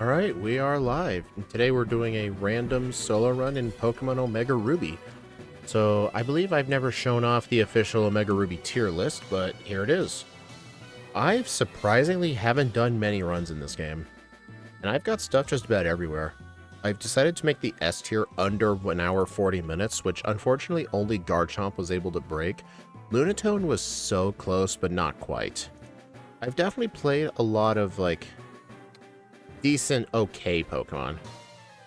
Alright, we are live. And today we're doing a random solo run in Pokemon Omega Ruby. So, I believe I've never shown off the official Omega Ruby tier list, but here it is. I surprisingly haven't done many runs in this game, and I've got stuff just about everywhere. I've decided to make the S tier under 1 hour 40 minutes, which unfortunately only Garchomp was able to break. Lunatone was so close, but not quite. I've definitely played a lot of, decent, okay Pokemon.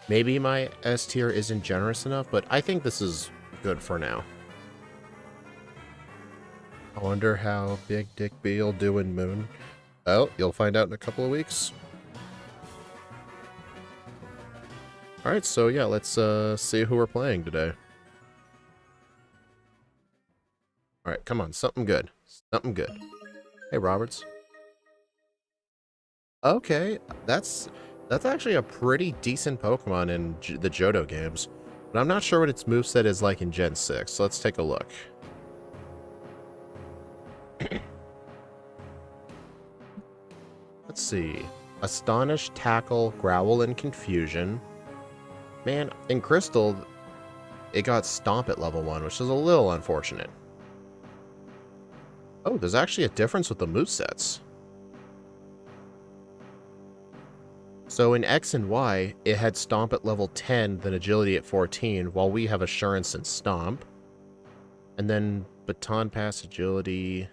Maybe my S tier isn't generous enough, but I think this is good for now. I wonder how Big Dick B will do in Moon. Oh, you'll find out in a couple of weeks. Alright, so yeah, let's see who we're playing today. Alright, come on, something good. Something good. Hey, Roberts. Okay, that's actually a pretty decent Pokemon in the Johto games. But I'm not sure what its moveset is like in Gen 6, so let's take a look. Let's see. Astonish, Tackle, Growl, and Confusion. Man, in Crystal, it got Stomp at level 1, which is a little unfortunate. Oh, there's actually a difference with the movesets. So in X and Y, it had Stomp at level 10, then Agility at 14, while we have Assurance and Stomp. And then Baton Pass, Agility...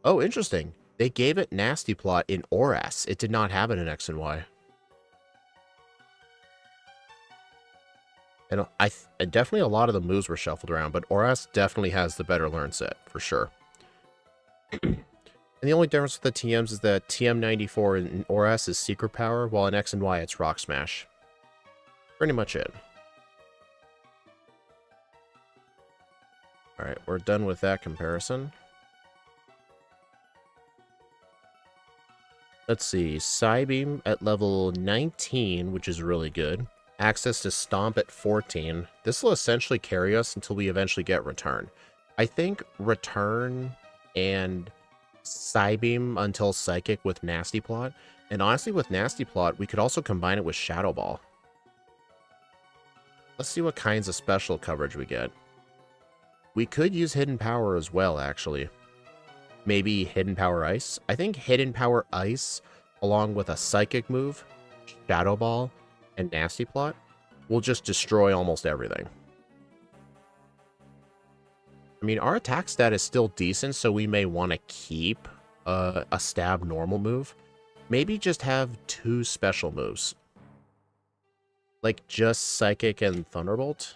Oh, interesting. They gave it Nasty Plot in ORAS. It did not have it in X and Y. And definitely a lot of the moves were shuffled around, but ORAS definitely has the better learn set, for sure. And the only difference with the TMs is that TM94 in ORAS is Secret Power, while in X and Y it's Rock Smash. Pretty much it. Alright, we're done with that comparison. Let's see, Psybeam at level 19, which is really good. Access to Stomp at 14. This will essentially carry us until we eventually get Return. I think Return and Psybeam until Psychic with Nasty Plot. And honestly, with Nasty Plot, we could also combine it with Shadow Ball. Let's see what kinds of special coverage we get. We could use Hidden Power as well, actually. Maybe Hidden Power Ice. I think Hidden Power Ice, along with a Psychic move, Shadow Ball, and Nasty Plot, will just destroy almost everything. I mean, our attack stat is still decent, so we may want to keep a stab normal move. Maybe just have 2 special moves. Like, just Psychic and Thunderbolt?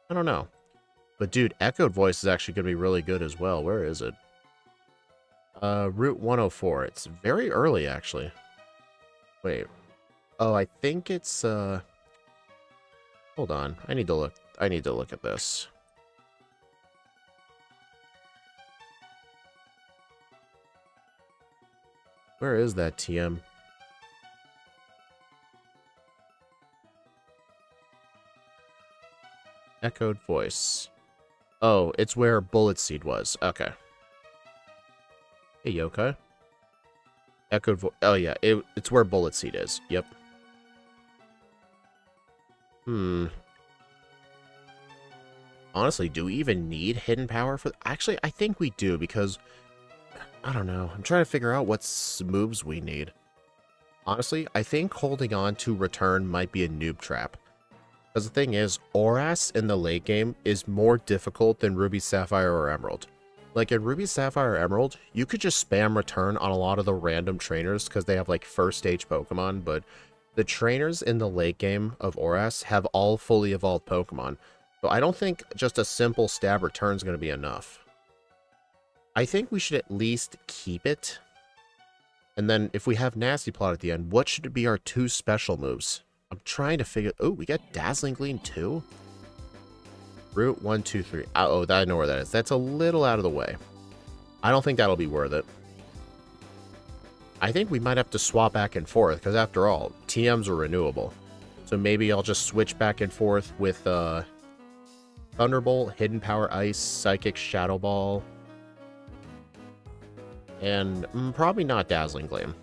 I don't know. But dude, Echoed Voice is actually going to be really good as well. Where is it? Route 104. It's very early, actually. Wait. Oh, I think it's, hold on. I need to look at this. Where is that TM? Echoed Voice. Oh, it's where Bullet Seed was. Okay. Hey, Yokai. Echoed Voice. Oh, yeah. It's where Bullet Seed is. Yep. Honestly, do we even need Hidden Power for... Actually, I think we do, because... I don't know. I'm trying to figure out what moves we need. Honestly, I think holding on to Return might be a noob trap. Because the thing is, ORAS in the late game is more difficult than Ruby, Sapphire, or Emerald. Like, in Ruby, Sapphire, or Emerald, you could just spam Return on a lot of the random trainers because they have, like, first stage Pokemon, but the trainers in the late game of ORAS have all fully evolved Pokemon. So I don't think just a simple stab Return is going to be enough. I think we should at least keep it. And then if we have Nasty Plot at the end, what should be our 2 special moves? I'm trying to figure... Oh, we got Dazzling Gleam too? Route 1, 2, 3. Oh, I know where that is. That's a little out of the way. I don't think that'll be worth it. I think we might have to swap back and forth, because after all, TMs are renewable. So maybe I'll just switch back and forth with Thunderbolt, Hidden Power Ice, Psychic, Shadow Ball. And probably not Dazzling Gleam.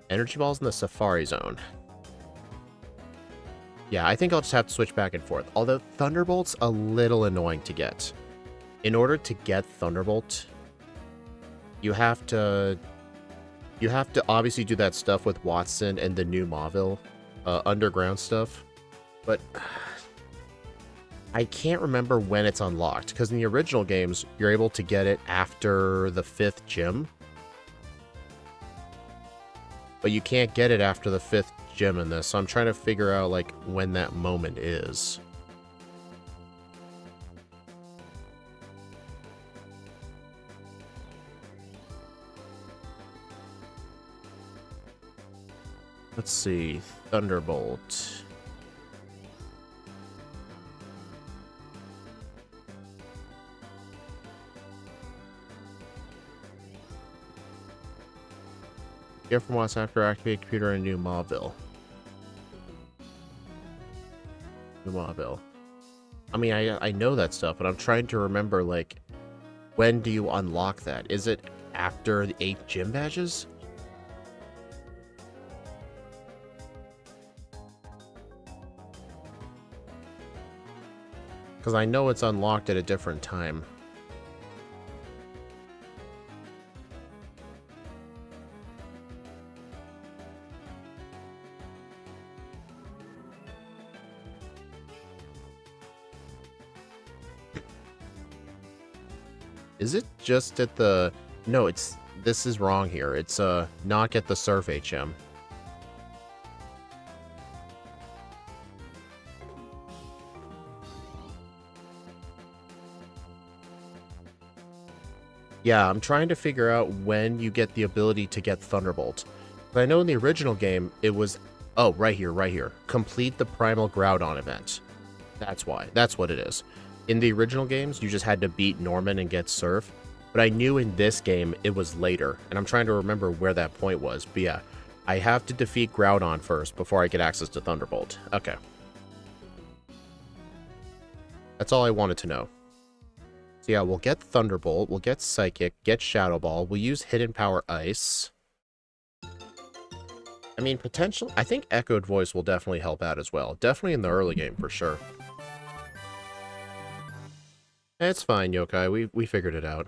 Energy Balls in the Safari Zone. Yeah, I think I'll just have to switch back and forth. Although Thunderbolt's a little annoying to get. In order to get Thunderbolt, you have to obviously do that stuff with Watson and the new Mauville underground stuff. But I can't remember when it's unlocked, because in the original games, you're able to get it after the 5th gym. But you can't get it after the 5th gym in this, so I'm trying to figure out, like, when that moment is. Let's see. Thunderbolt. Get from what's after activate computer in New Mauville. New Mauville. I mean, I know that stuff, but I'm trying to remember, like, when do you unlock that? Is it after the 8 gym badges? Because I know it's unlocked at a different time. Is it just at the... No, it's... This is wrong here. It's, not at the Surf HM. Yeah, I'm trying to figure out when you get the ability to get Thunderbolt. But I know in the original game, it was... Oh, right here, right here. Complete the Primal Groudon event. That's why. That's what it is. In the original games, you just had to beat Norman and get Surf. But I knew in this game, it was later. And I'm trying to remember where that point was. But yeah, I have to defeat Groudon first before I get access to Thunderbolt. Okay. That's all I wanted to know. So yeah, we'll get Thunderbolt, we'll get Psychic, get Shadow Ball, we'll use Hidden Power Ice. I mean, potentially, I think Echoed Voice will definitely help out as well. Definitely in the early game, for sure. It's fine, Yokai, we figured it out.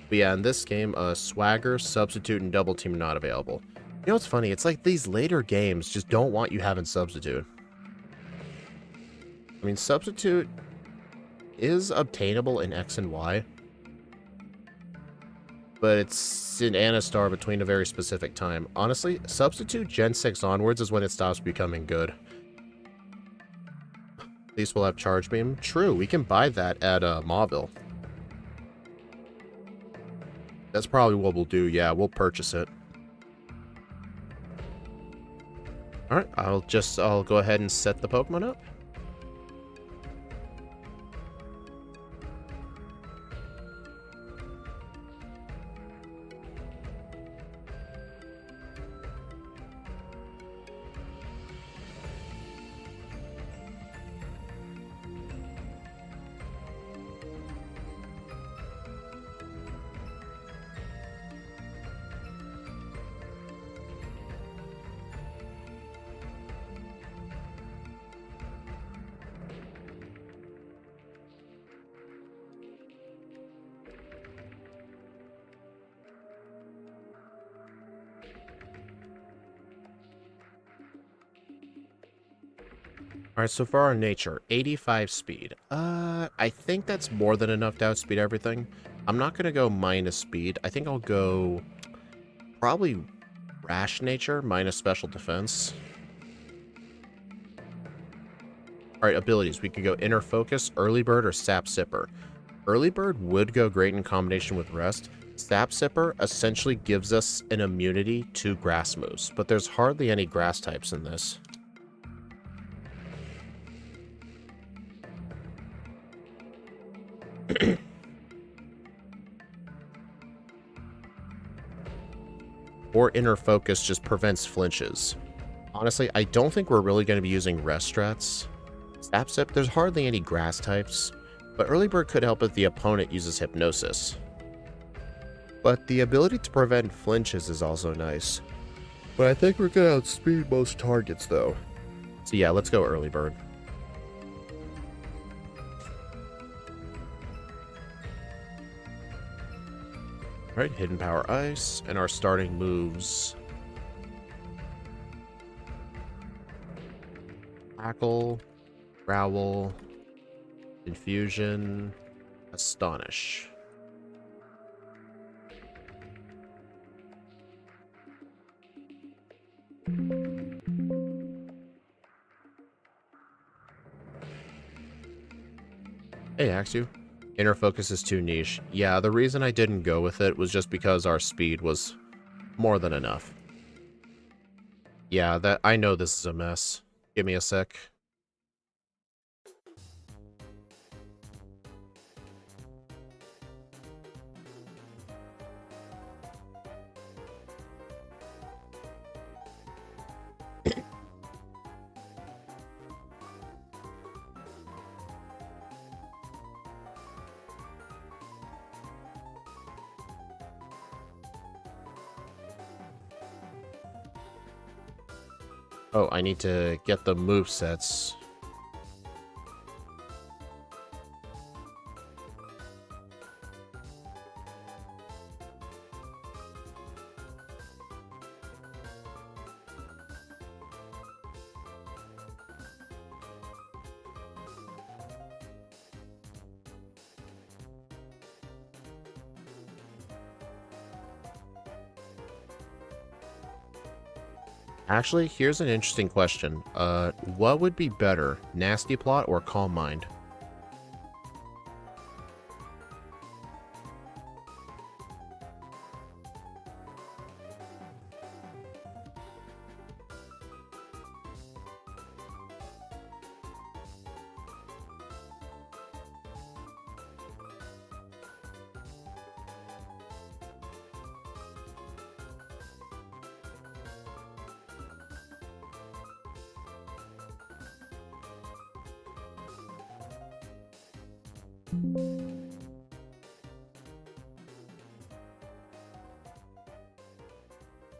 But yeah, in this game, Swagger, Substitute, and Double Team are not available. You know what's funny? It's like these later games just don't want you having Substitute. I mean, Substitute is obtainable in X and Y, but it's in Anastar between a very specific time. Honestly, Substitute Gen 6 onwards is when it stops becoming good. At least we'll have Charge Beam. True, we can buy that at Mauville. That's probably what we'll do. Yeah, we'll purchase it. Alright, I'll go ahead and set the Pokemon up. Alright, so far in nature, 85 speed. I think that's more than enough to outspeed everything. I'm not going to go minus speed. I think I'll go probably rash nature minus special defense. Alright, abilities. We could go Inner Focus, Early Bird, or Sap Sipper. Early Bird would go great in combination with Rest. Sap Sipper essentially gives us an immunity to grass moves, but there's hardly any grass types in this. Or Inner Focus just prevents flinches. Honestly, I don't think we're really going to be using rest strats. Sap Sip, there's hardly any grass types. But early bird could help if the opponent uses hypnosis. But the ability to prevent flinches is also nice. But I think we're gonna outspeed most targets though. So yeah, let's go early bird. Alright, hidden power ice, and our starting moves. Tackle, growl, confusion, astonish. Hey, Axu. Inner focus is too niche. Yeah, the reason I didn't go with it was just because our speed was more than enough. Yeah, I know this is a mess. Give me a sec. Oh, I need to get the movesets. Actually, here's an interesting question. What would be better, Nasty Plot or Calm Mind?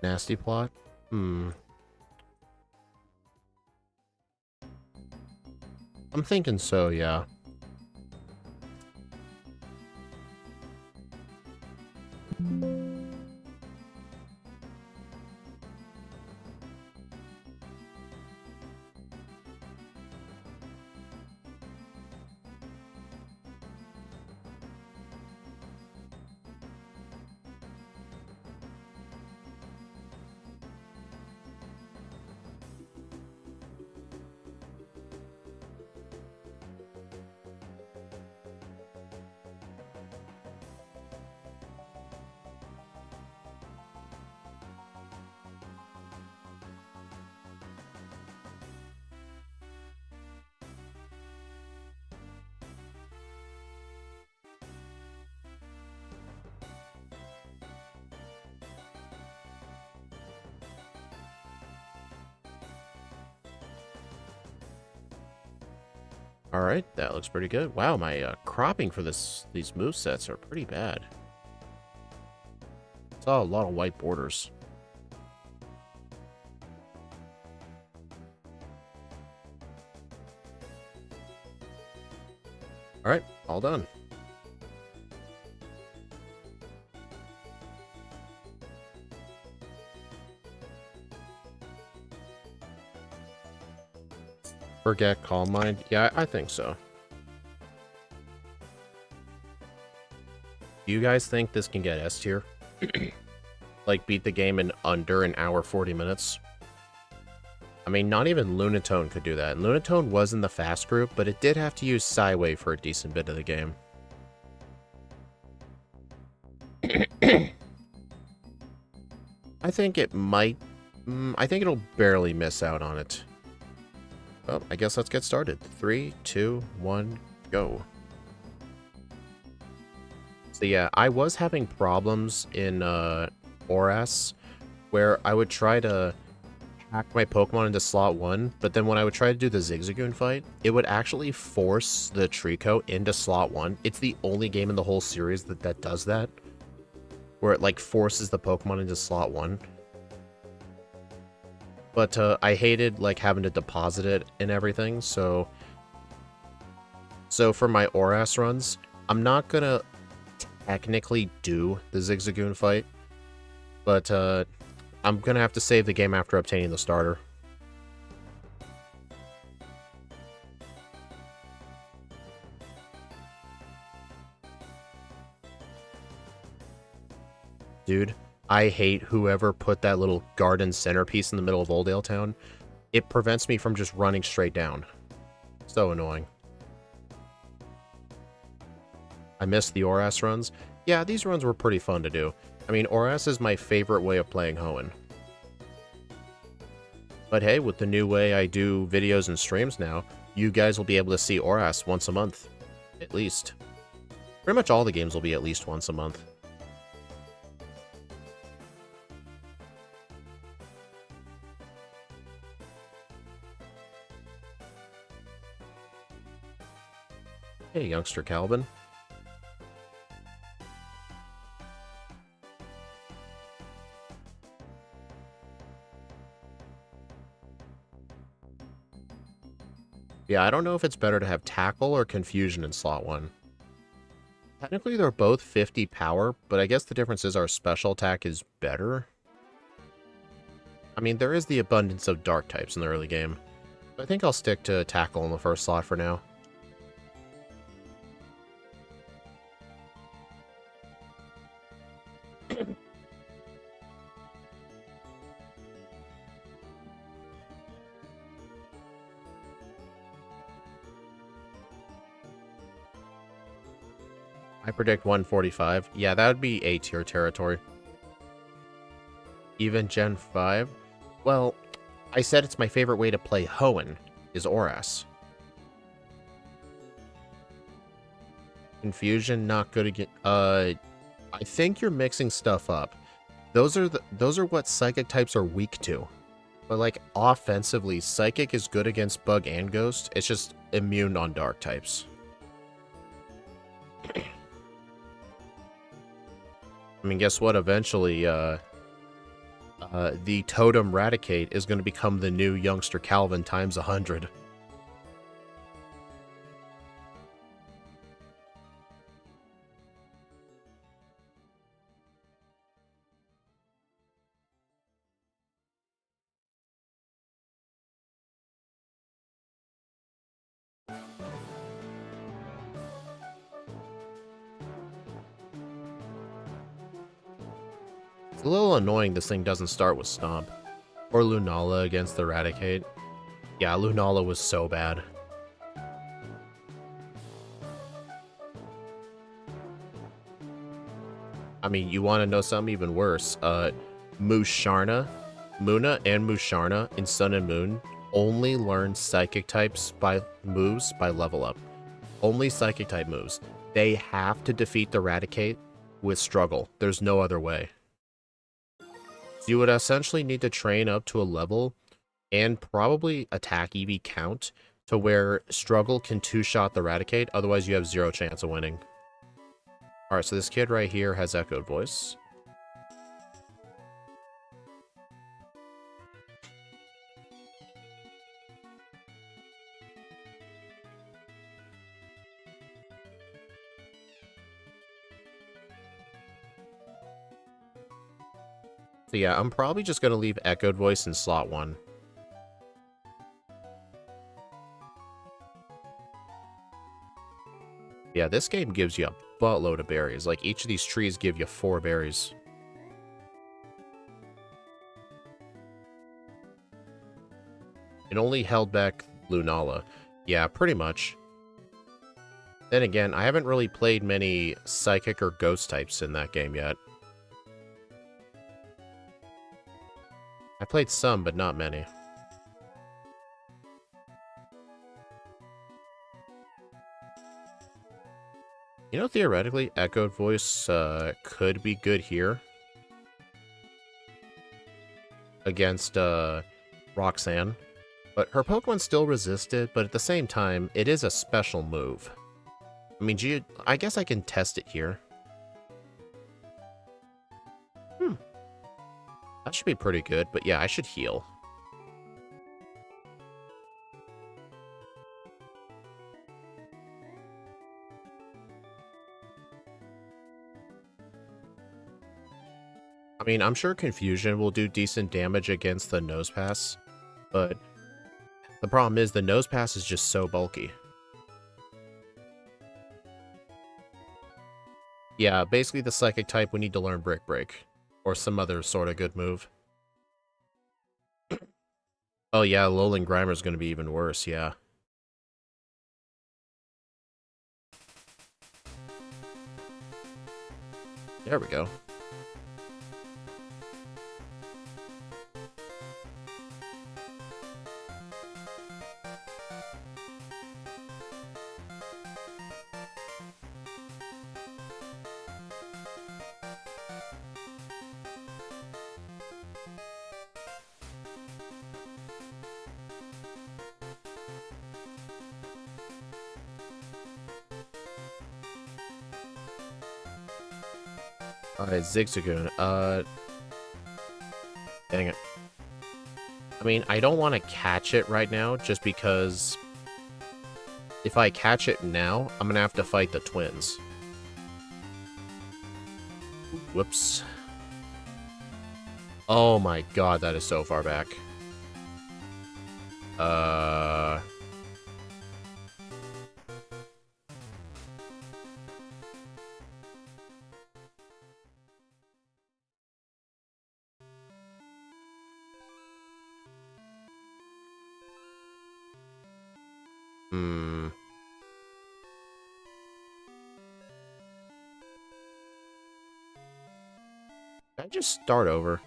Nasty Plot? I'm thinking so, yeah. Alright, that looks pretty good. Wow, my cropping for these movesets are pretty bad. Saw a lot of white borders. Alright, all done. Forget Calm Mind? Yeah, I think so. Do you guys think this can get S tier? Like, beat the game in under an hour 40 minutes? I mean, not even Lunatone could do that. And Lunatone was in the fast group, but it did have to use Psywave for a decent bit of the game. I think it might... I think it'll barely miss out on it. Well, I guess let's get started. 3, 2, 1, go. So yeah, I was having problems in ORAS where I would try to hack my Pokemon into slot 1, but then when I would try to do the Zigzagoon fight, it would actually force the Trico into slot 1. It's the only game in the whole series that does that, where it, like, forces the Pokemon into slot 1. But I hated, like, having to deposit it and everything, so for my Oras runs, I'm not gonna technically do the Zigzagoon fight, but I'm gonna have to save the game after obtaining the starter. Dude, I hate whoever put that little garden centerpiece in the middle of Oldale Town. It prevents me from just running straight down. So annoying. I missed the Oras runs. Yeah, these runs were pretty fun to do. I mean, Oras is my favorite way of playing Hoenn. But hey, with the new way I do videos and streams now, you guys will be able to see Oras once a month. At least. Pretty much all the games will be at least once a month. Hey, youngster Calvin. Yeah, I don't know if it's better to have Tackle or Confusion in slot 1. Technically, they're both 50 power, but I guess the difference is our special attack is better. I mean, there is the abundance of Dark types in the early game. But I think I'll stick to Tackle in the first slot for now. I predict 145. Yeah, that would be A-tier territory. Even Gen 5? Well, I said it's my favorite way to play Hoenn, is Oras. Confusion, not good again. I think you're mixing stuff up. Those are what Psychic types are weak to. But, like, offensively, Psychic is good against Bug and Ghost. It's just immune on Dark types. I mean, guess what? Eventually, the Totem Raticate is going to become the new youngster Calvin times 100. It's a little annoying this thing doesn't start with Stomp. Or Lunala against the Raticate. Yeah, Lunala was so bad. I mean, you want to know something even worse? Musharna, Muna and Musharna in Sun and Moon only learn Psychic types by moves by level up. Only Psychic type moves. They have to defeat the Raticate with struggle. There's no other way. So you would essentially need to train up to a level and probably attack EV count to where struggle can two-shot the Raticate, otherwise you have 0 chance of winning. Alright, so this kid right here has Echoed Voice. So yeah, I'm probably just going to leave Echoed Voice in slot 1. Yeah, this game gives you a buttload of berries. Like, each of these trees give you 4 berries. It only held back Lunala. Yeah, pretty much. Then again, I haven't really played many Psychic or Ghost types in that game yet. I played some, but not many. You know, theoretically, Echoed Voice could be good here. Against Roxanne. But her Pokemon still resisted, but at the same time, it is a special move. I mean, I guess I can test it here. That should be pretty good, but yeah, I should heal. I mean, I'm sure Confusion will do decent damage against the Nose Pass, but the problem is the Nose Pass is just so bulky. Yeah, basically the Psychic type we need to learn Brick Break, or some other sort of good move. Oh yeah, Alolan Grimer's gonna be even worse, yeah. There we go. Alright, Zigzagoon. Dang it. I mean, I don't want to catch it right now, just because if I catch it now, I'm gonna have to fight the twins. Whoops. Oh my god, that is so far back. Can I just start over?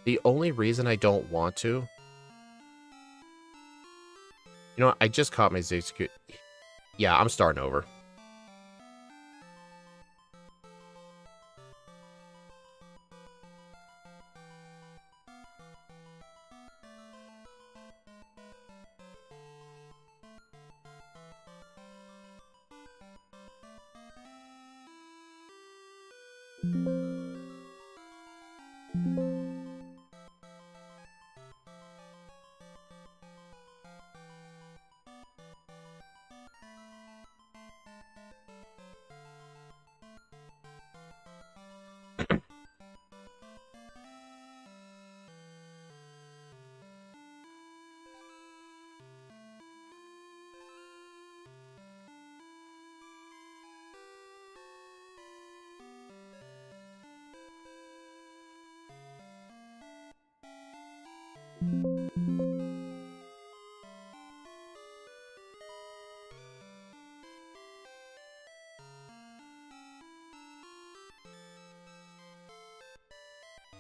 The only reason I don't want to... You know what? I just caught my Zigzagoon. Yeah, I'm starting over.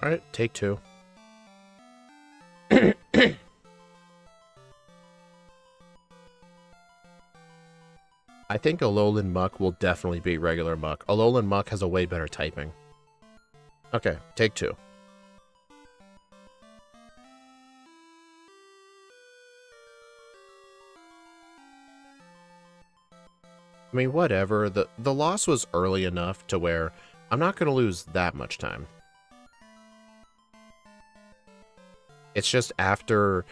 Alright, take two. I think Alolan Muck will definitely beat regular Muck. Alolan Muck has a way better typing. Okay, take two. I mean, whatever. The loss was early enough to where I'm not going to lose that much time. It's just after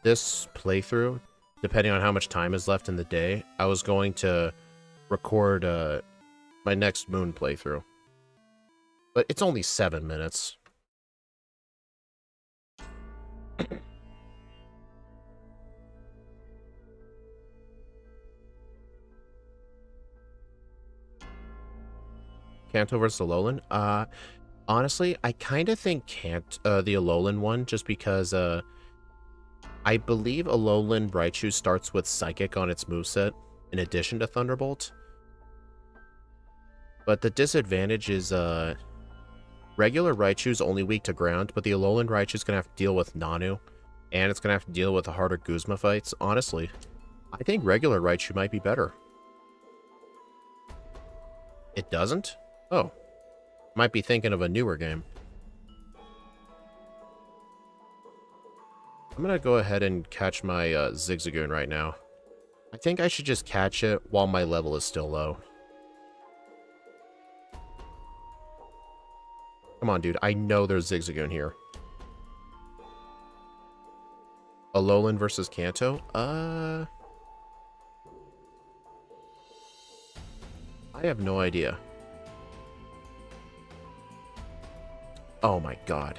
this playthrough, depending on how much time is left in the day, I was going to record my next Moon playthrough. But it's only 7 minutes. Kanto versus Alolan? Honestly, I kind of think the Alolan one, just because I believe Alolan Raichu starts with Psychic on its moveset, in addition to Thunderbolt. But the disadvantage is regular Raichu's only weak to ground, but the Alolan Raichu's going to have to deal with Nanu, and it's going to have to deal with the harder Guzma fights. Honestly, I think regular Raichu might be better. It doesn't? Oh. Might be thinking of a newer game. I'm gonna go ahead and catch my Zigzagoon right now. I think I should just catch it while my level is still low. Come on, dude. I know there's Zigzagoon here. Alolan versus Kanto? I have no idea. Oh my god.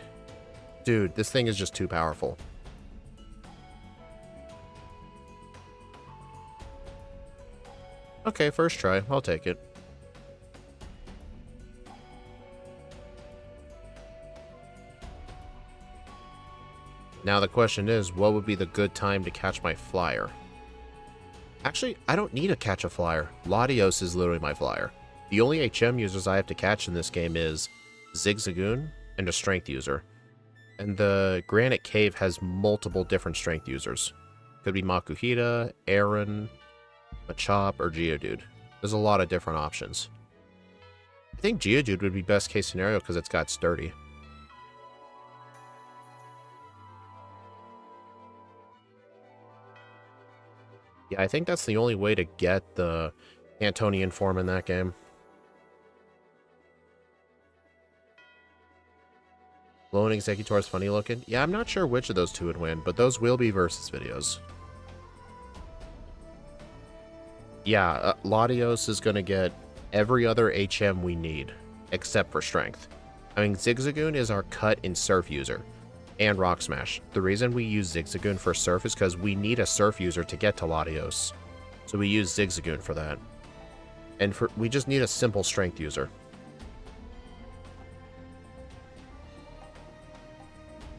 Dude, this thing is just too powerful. Okay, first try. I'll take it. Now the question is, what would be the good time to catch my flyer? Actually, I don't need to catch a flyer. Latios is literally my flyer. The only HM users I have to catch in this game is Zigzagoon and a strength user. And the Granite Cave has multiple different strength users. Could be Makuhita, Aaron, Machop, or Geodude. There's a lot of different options. I think Geodude would be best case scenario because it's got Sturdy. Yeah, I think that's the only way to get the Antonian form in that game. Lone Executor is funny looking. Yeah, I'm not sure which of those two would win, but those will be versus videos. Yeah, Latios is going to get every other HM we need, except for Strength. I mean, Zigzagoon is our cut and Surf user, and Rock Smash. The reason we use Zigzagoon for Surf is because we need a Surf user to get to Latios. So we use Zigzagoon for that. And we just need a simple Strength user.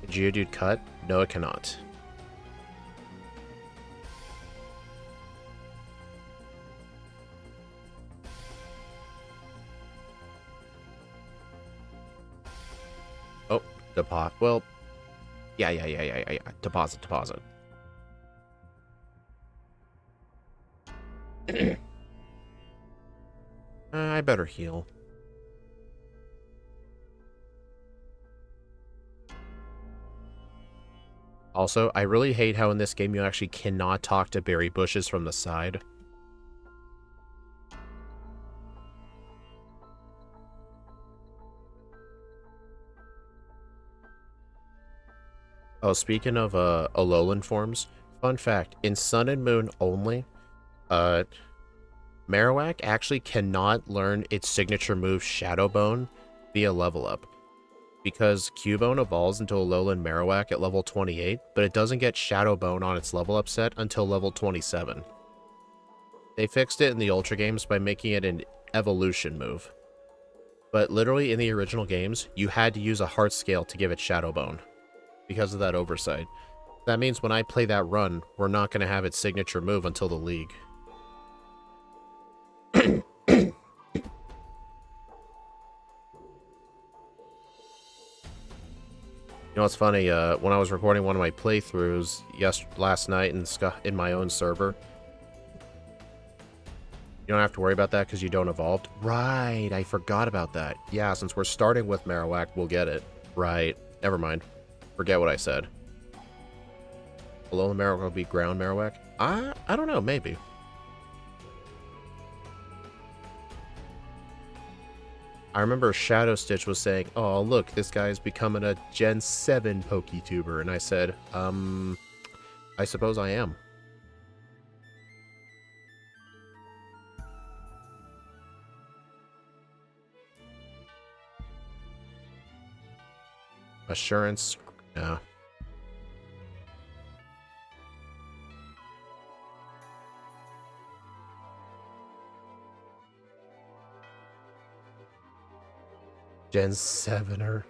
Geodude cut? No, it cannot. Oh, deposit. Well, yeah. Deposit. I better heal. Also, I really hate how in this game you actually cannot talk to berry bushes from the side. Oh, speaking of Alolan forms, fun fact, in Sun and Moon only, Marowak actually cannot learn its signature move Shadow Bone via level up. Because Cubone evolves into Alolan Marowak at level 28, but it doesn't get Shadow Bone on its level up set until level 27. They fixed it in the Ultra games by making it an evolution move. But literally in the original games, you had to use a heart scale to give it Shadow Bone because of that oversight. That means when I play that run, we're not going to have its signature move until the League. You know what's funny? When I was recording one of my playthroughs last night in my own server, you don't have to worry about that because you don't evolve. Right, I forgot about that. Yeah, since we're starting with Marowak, we'll get it. Right, never mind. Forget what I said. Alolan Marowak will be ground Marowak? I don't know, maybe. I remember Shadow Stitch was saying, oh, look, this guy's becoming a Gen 7 PokeTuber. And I said, I suppose I am. Assurance? No. Gen 7er.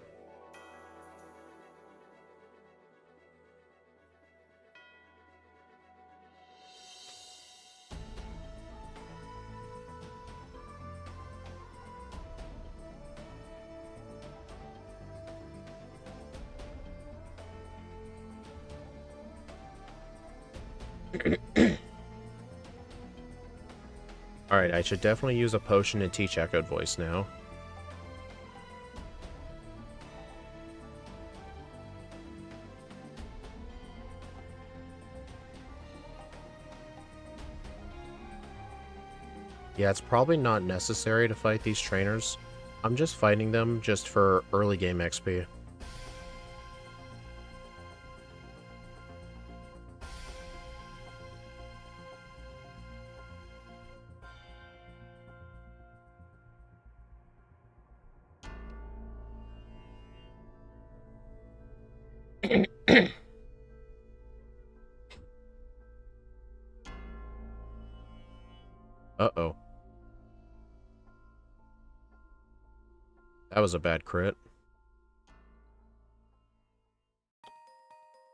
Alright, I should definitely use a potion and teach Echoed Voice now. Yeah, it's probably not necessary to fight these trainers. I'm just fighting them just for early game XP. Uh-oh. That was a bad crit.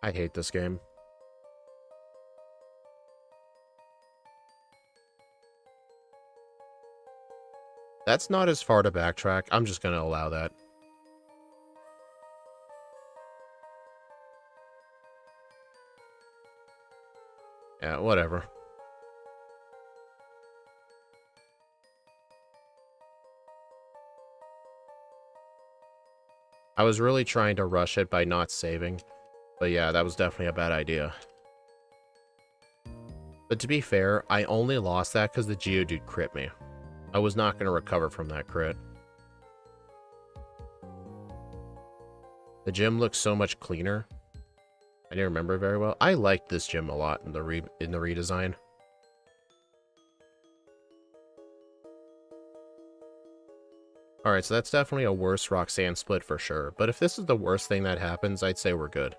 I hate this game. That's not as far to backtrack. I'm just gonna allow that. Yeah, whatever. I was really trying to rush it by not saving. But yeah, that was definitely a bad idea. But to be fair, I only lost that because the Geodude crit me. I was not going to recover from that crit. The gym looks so much cleaner. I didn't remember very well. I liked this gym a lot in the redesign. Alright, so that's definitely a worse Roxanne split for sure. But if this is the worst thing that happens, I'd say we're good.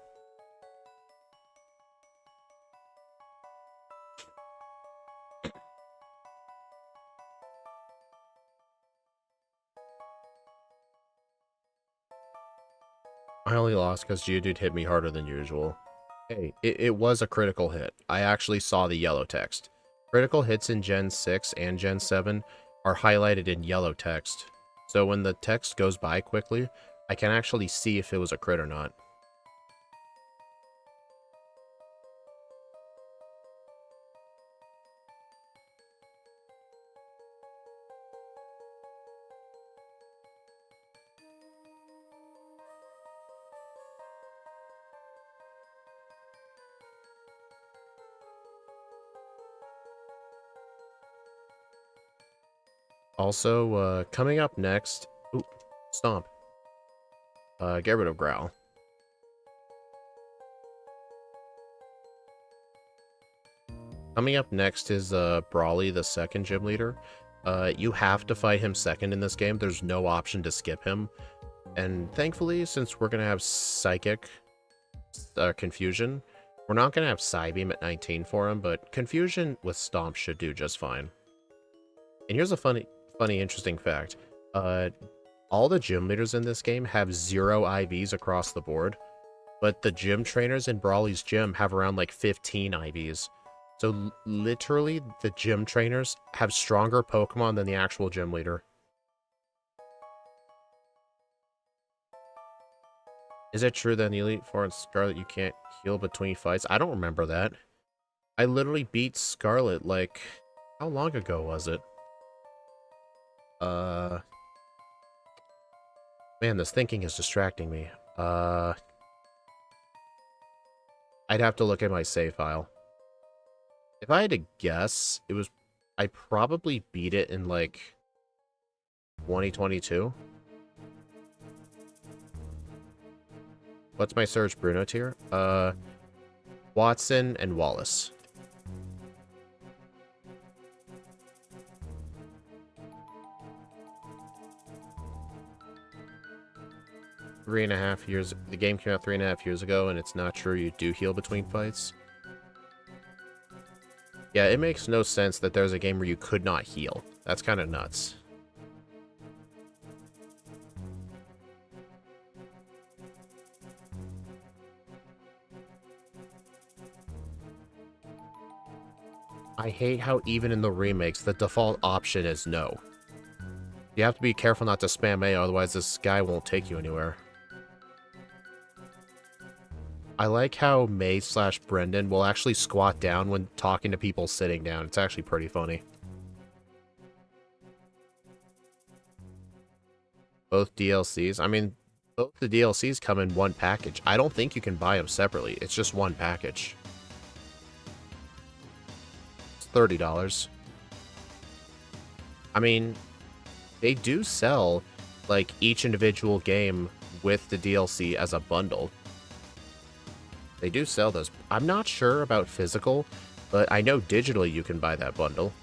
I only lost because Geodude hit me harder than usual. Hey, it was a critical hit. I actually saw the yellow text. Critical hits in Gen 6 and Gen 7 are highlighted in yellow text. So when the text goes by quickly, I can actually see if it was a crit or not. Also, coming up next... Ooh, Stomp. Get rid of Growl. Coming up next is Brawly, the second gym leader. You have to fight him second in this game. There's no option to skip him. And thankfully, since we're going to have Psychic Confusion, we're not going to have Psybeam at 19 for him, but Confusion with Stomp should do just fine. And here's a funny, interesting fact. All the gym leaders in this game have 0 IVs across the board, but the gym trainers in Brawly's gym have around like 15 IVs. So literally, the gym trainers have stronger Pokemon than the actual gym leader. Is it true that in the Elite Four and Scarlet you can't heal between fights? I don't remember that. I literally beat Scarlet like... How long ago was it? Man, this thinking is distracting me. I'd have to look at my save file. If I had to guess, it was... I probably beat it in, like, 2022. What's my Surge Bruno tier? Watson and Wallace. The game came out 3.5 years ago, and it's not true you do heal between fights. Yeah, it makes no sense that there's a game where you could not heal. That's kind of nuts. I hate how even in the remakes, the default option is no. You have to be careful not to spam A, otherwise this guy won't take you anywhere. I like how May/Brendan will actually squat down when talking to people sitting down. It's actually pretty funny. Both DLCs. I mean, both the DLCs come in one package. I don't think you can buy them separately. It's just one package. It's $30. I mean, they do sell, like, each individual game with the DLC as a bundle. They do sell those. I'm not sure about physical, but I know digitally you can buy that bundle.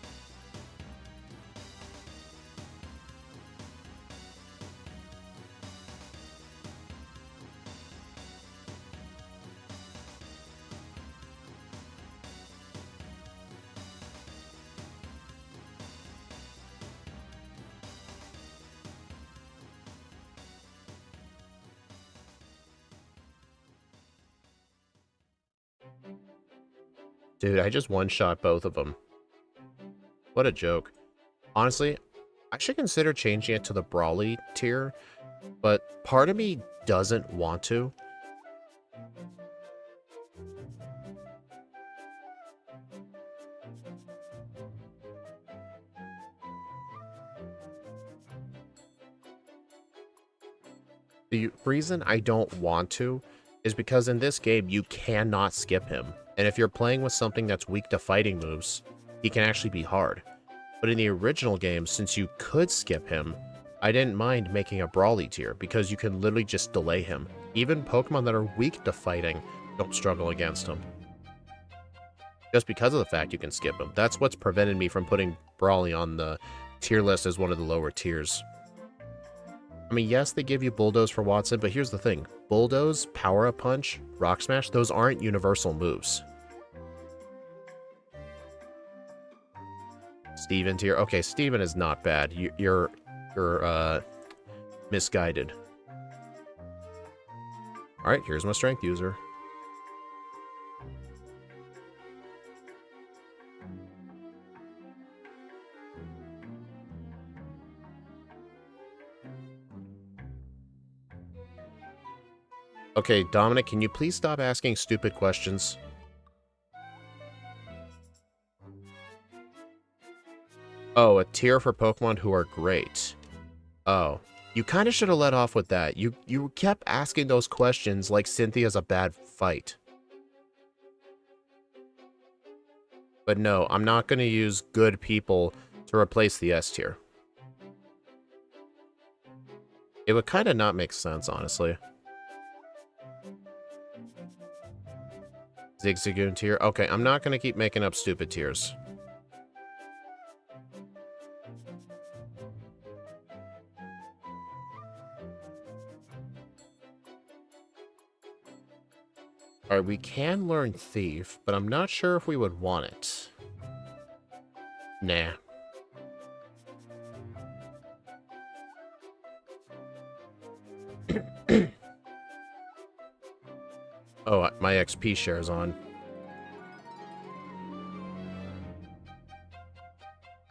Dude, I just one-shot both of them. What a joke. Honestly, I should consider changing it to the Brawly tier, but part of me doesn't want to. The reason I don't want to is because in this game, you cannot skip him. And if you're playing with something that's weak to fighting moves, he can actually be hard. But in the original game, since you could skip him, I didn't mind making a Brawly tier because you can literally just delay him. Even Pokemon that are weak to fighting don't struggle against him. Just because of the fact you can skip him. That's what's prevented me from putting Brawly on the tier list as one of the lower tiers. I mean, yes, they give you Bulldoze for Watson, but here's the thing. Bulldoze, Power-Up Punch, Rock Smash, those aren't universal moves. Steven tier. Okay, Steven is not bad. You're misguided. Alright, here's my strength user. Okay, Dominic, can you please stop asking stupid questions? Oh, a tier for Pokemon who are great. Oh, you kind of should have let off with that. You kept asking those questions like Cynthia's a bad fight. But no, I'm not going to use good people to replace the S tier. It would kind of not make sense, honestly. Zigzagoon tier. Okay, I'm not going to keep making up stupid tiers. Alright, we can learn Thief, but I'm not sure if we would want it. Nah. Oh, my XP share's on.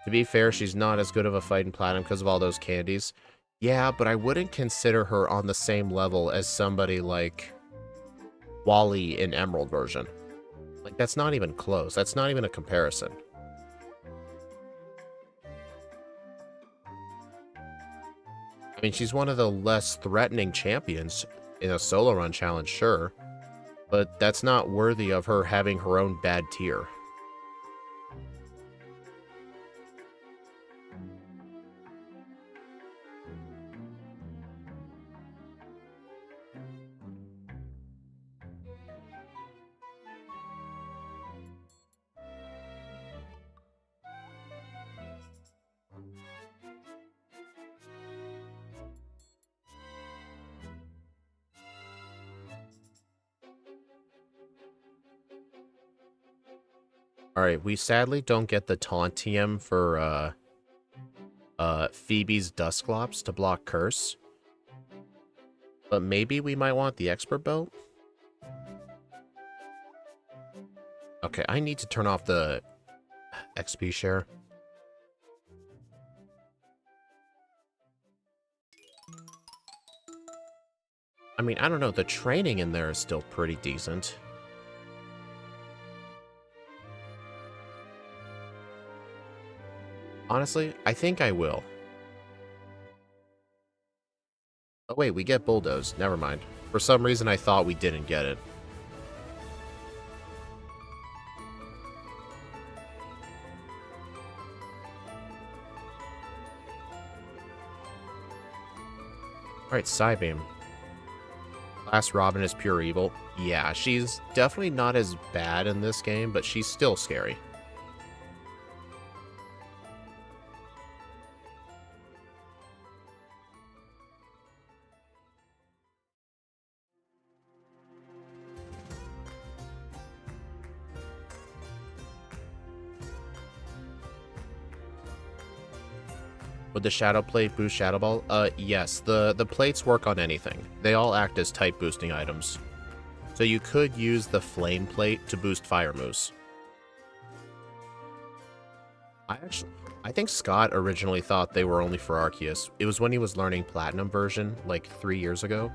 To be fair, she's not as good of a fight in Platinum because of all those candies. Yeah, but I wouldn't consider her on the same level as somebody like Wally in Emerald version. Like, that's not even close. That's not even a comparison. I mean, she's one of the less threatening champions in a solo run challenge, sure. But that's not worthy of her having her own bad tier. Alright, we sadly don't get the taunt TM for, Phoebe's Dusclops to block Curse. But maybe we might want the Expert Belt? Okay, I need to turn off the XP share. I mean, I don't know, the training in there is still pretty decent. Honestly, I think I will. Oh wait, we get Bulldoze. Never mind. For some reason, I thought we didn't get it. Alright, Psybeam. Last Robin is pure evil. Yeah, she's definitely not as bad in this game, but she's still scary. Would the Shadow Plate boost Shadow Ball? Yes. The plates work on anything. They all act as type boosting items. So you could use the Flame Plate to boost Fire moves. I think Scott originally thought they were only for Arceus. It was when he was learning Platinum version, like 3 years ago.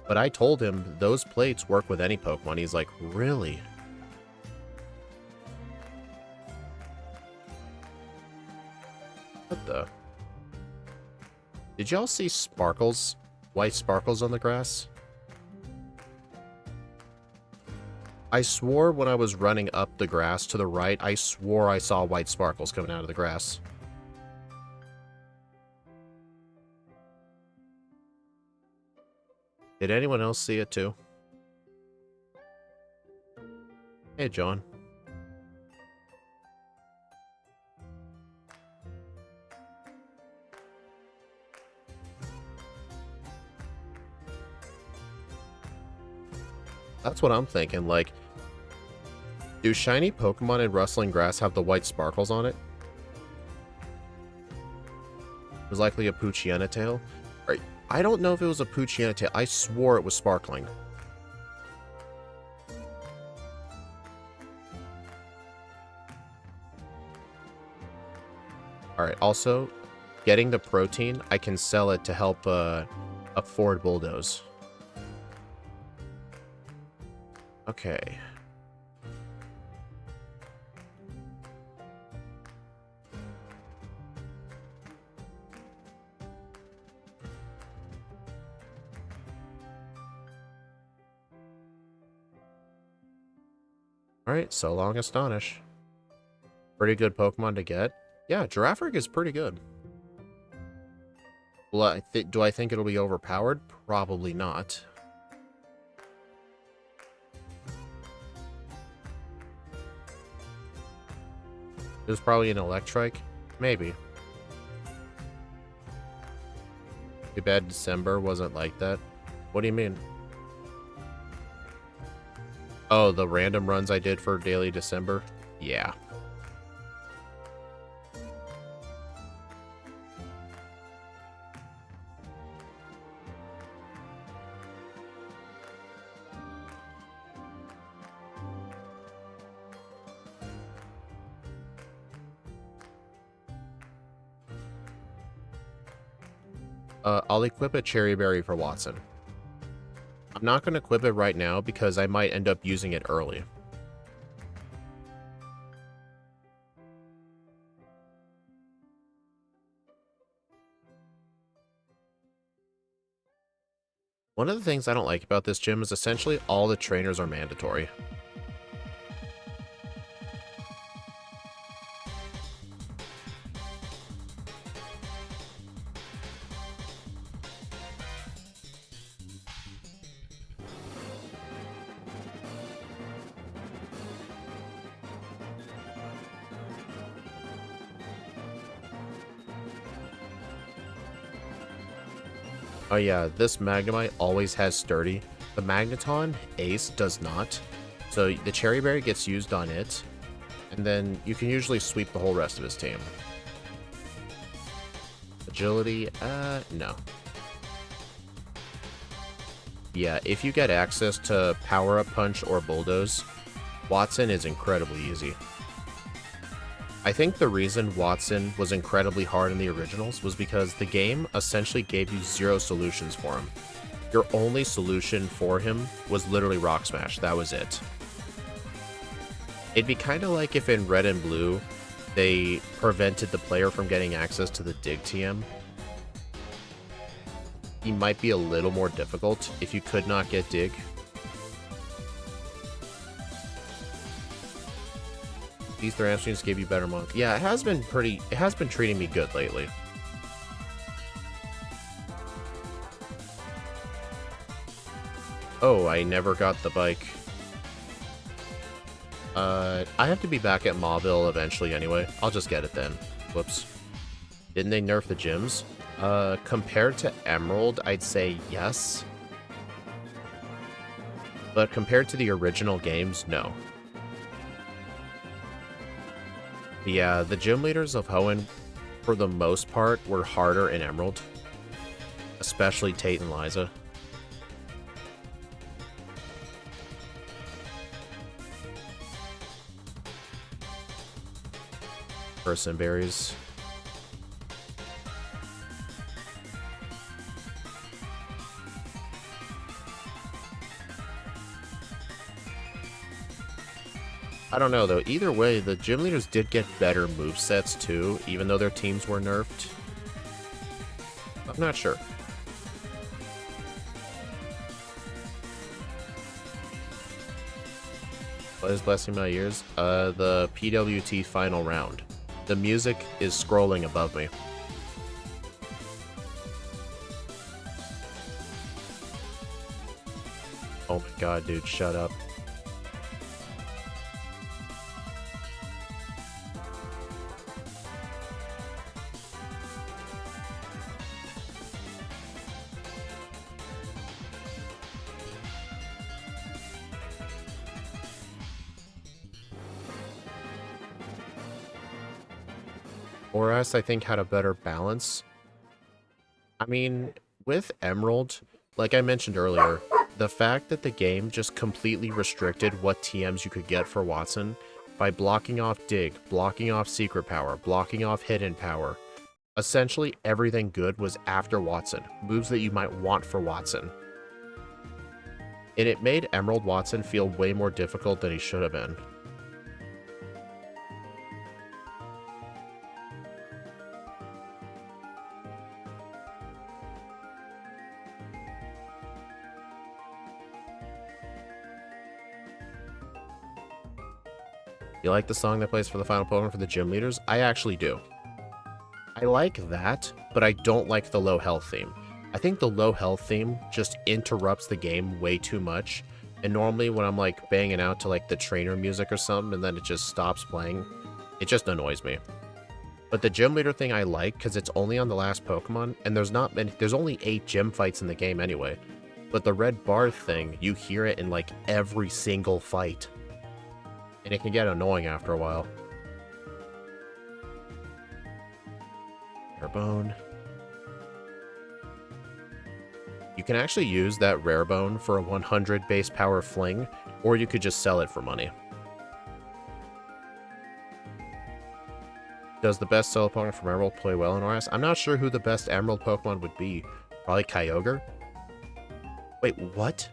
But I told him those plates work with any Pokemon. He's like, really? What the? Did y'all see sparkles? White sparkles on the grass? I swore when I was running up the grass to the right, I swore I saw white sparkles coming out of the grass. Did anyone else see it too? Hey, John. That's what I'm thinking, like, do shiny Pokemon in Rustling Grass have the white sparkles on it? It was likely a Poochyena tail. Right. I don't know if it was a Poochyena tail. I swore it was sparkling. Alright, also, getting the protein, I can sell it to help afford Bulldoze. Okay. Alright, so long Astonish. Pretty good Pokemon to get. Yeah, Girafarig is pretty good. Well, do I think it'll be overpowered? Probably not. It was probably an Electrike? Maybe. Too bad December wasn't like that. What do you mean? Oh, the random runs I did for Daily December? Yeah. I'll equip a Cherry Berry for Watson. I'm not going to equip it right now because I might end up using it early. One of the things I don't like about this gym is essentially all the trainers are mandatory. Oh yeah, this Magnemite always has Sturdy. The Magneton Ace does not. So the Cherry Berry gets used on it, and then you can usually sweep the whole rest of his team. Agility, no. Yeah, if you get access to Power Up Punch or Bulldoze, Watson is incredibly easy. I think the reason Watson was incredibly hard in the originals was because the game essentially gave you 0 solutions for him. Your only solution for him was literally Rock Smash. That was it. It'd be kind of like if in Red and Blue, they prevented the player from getting access to the Dig TM. He might be a little more difficult if you could not get Dig. These Thramstreams gave you better monk. Yeah, it has been treating me good lately. Oh, I never got the bike. I have to be back at Mauville eventually anyway. I'll just get it then. Whoops. Didn't they nerf the gyms? Compared to Emerald, I'd say yes. But compared to the original games, no. Yeah, the gym leaders of Hoenn, for the most part, were harder in Emerald. Especially Tate and Liza. Person berries. I don't know, though. Either way, the gym leaders did get better movesets, too, even though their teams were nerfed. I'm not sure. What is blessing my ears? The PWT final round. The music is scrolling above me. Oh my god, dude, shut up. Boras, I think, had a better balance. I mean, with Emerald, like I mentioned earlier, the fact that the game just completely restricted what TMs you could get for Watson by blocking off Dig, blocking off Secret Power, blocking off Hidden Power. Essentially, everything good was after Watson, moves that you might want for Watson. And it made Emerald Watson feel way more difficult than he should have been. You like the song that plays for the final Pokemon for the gym leaders? I actually do. I like that, but I don't like the low health theme. I think the low health theme just interrupts the game way too much. And normally when I'm like banging out to like the trainer music or something and then it just stops playing, it just annoys me. But the gym leader thing I like because it's only on the last Pokemon and there's only 8 gym fights in the game anyway. But the red bar thing, you hear it in like every single fight. And it can get annoying after a while. Airbone. You can actually use that rare bone for a 100 base power fling, or you could just sell it for money. Does the best solo Pokemon from Emerald play well in RS? I'm not sure who the best Emerald Pokemon would be. Probably Kyogre? Wait, what?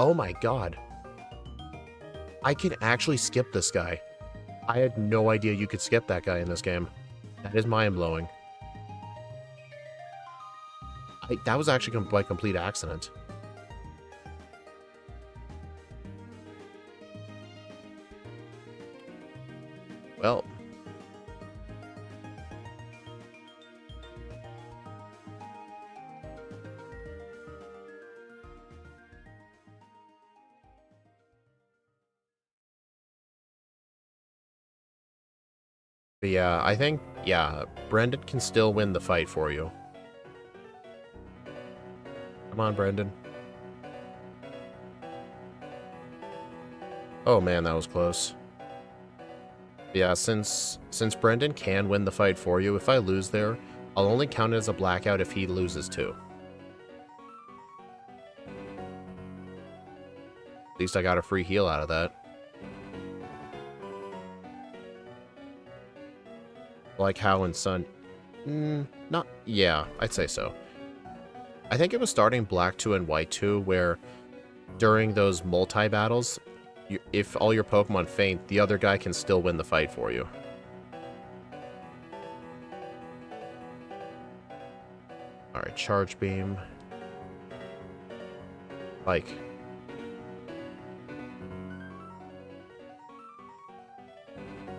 Oh my god. I can actually skip this guy. I had no idea you could skip that guy in this game. That is mind-blowing. That was actually by complete accident. Well. But yeah, I think, yeah, Brendan can still win the fight for you. Come on, Brendan. Oh man, that was close. Yeah, since Brendan can win the fight for you, if I lose there, I'll only count it as a blackout if he loses too. At least I got a free heal out of that. Like how in Sun... not... yeah, I'd say so. I think it was starting Black 2 and White 2, where during those multi-battles, if all your Pokemon faint, the other guy can still win the fight for you. Alright, Charge Beam. Bike.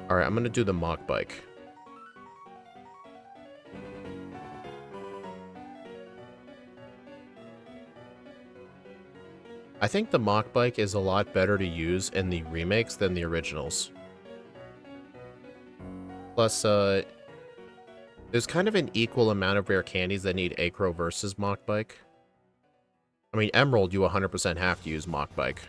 Alright, I'm gonna do the Mach Bike. I think the Mach Bike is a lot better to use in the remakes than the originals. Plus, there's kind of an equal amount of rare candies that need Acro versus Mach Bike. I mean, Emerald, you 100% have to use Mach Bike.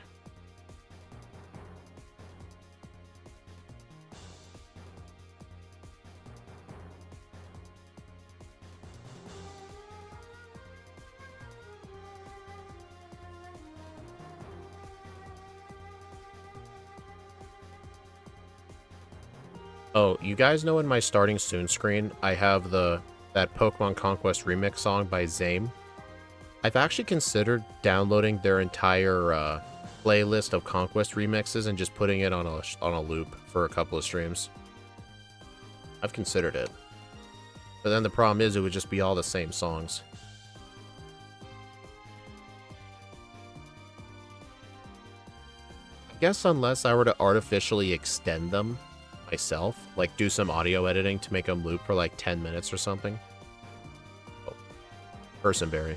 Oh, you guys know in my starting soon screen, I have that Pokemon Conquest remix song by Zame. I've actually considered downloading their entire playlist of Conquest remixes and just putting it on a loop for a couple of streams. I've considered it. But then the problem is it would just be all the same songs. I guess unless I were to artificially extend them myself, like do some audio editing to make them loop for like 10 minutes or something. Oh, Personberry.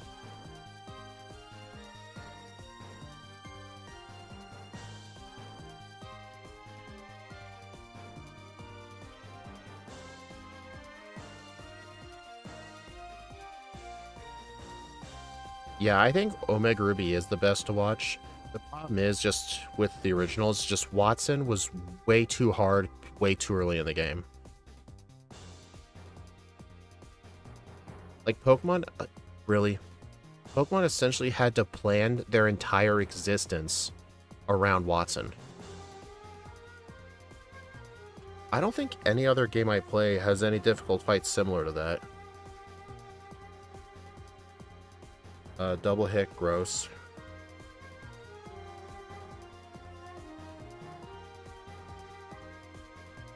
Yeah, I think Omega Ruby is the best to watch. The problem is just with the originals, just Watson was way too hard, way too early in the game. Like Pokemon, really? Pokemon essentially had to plan their entire existence around Watson. I don't think any other game I play has any difficult fights similar to that. Double hit, gross.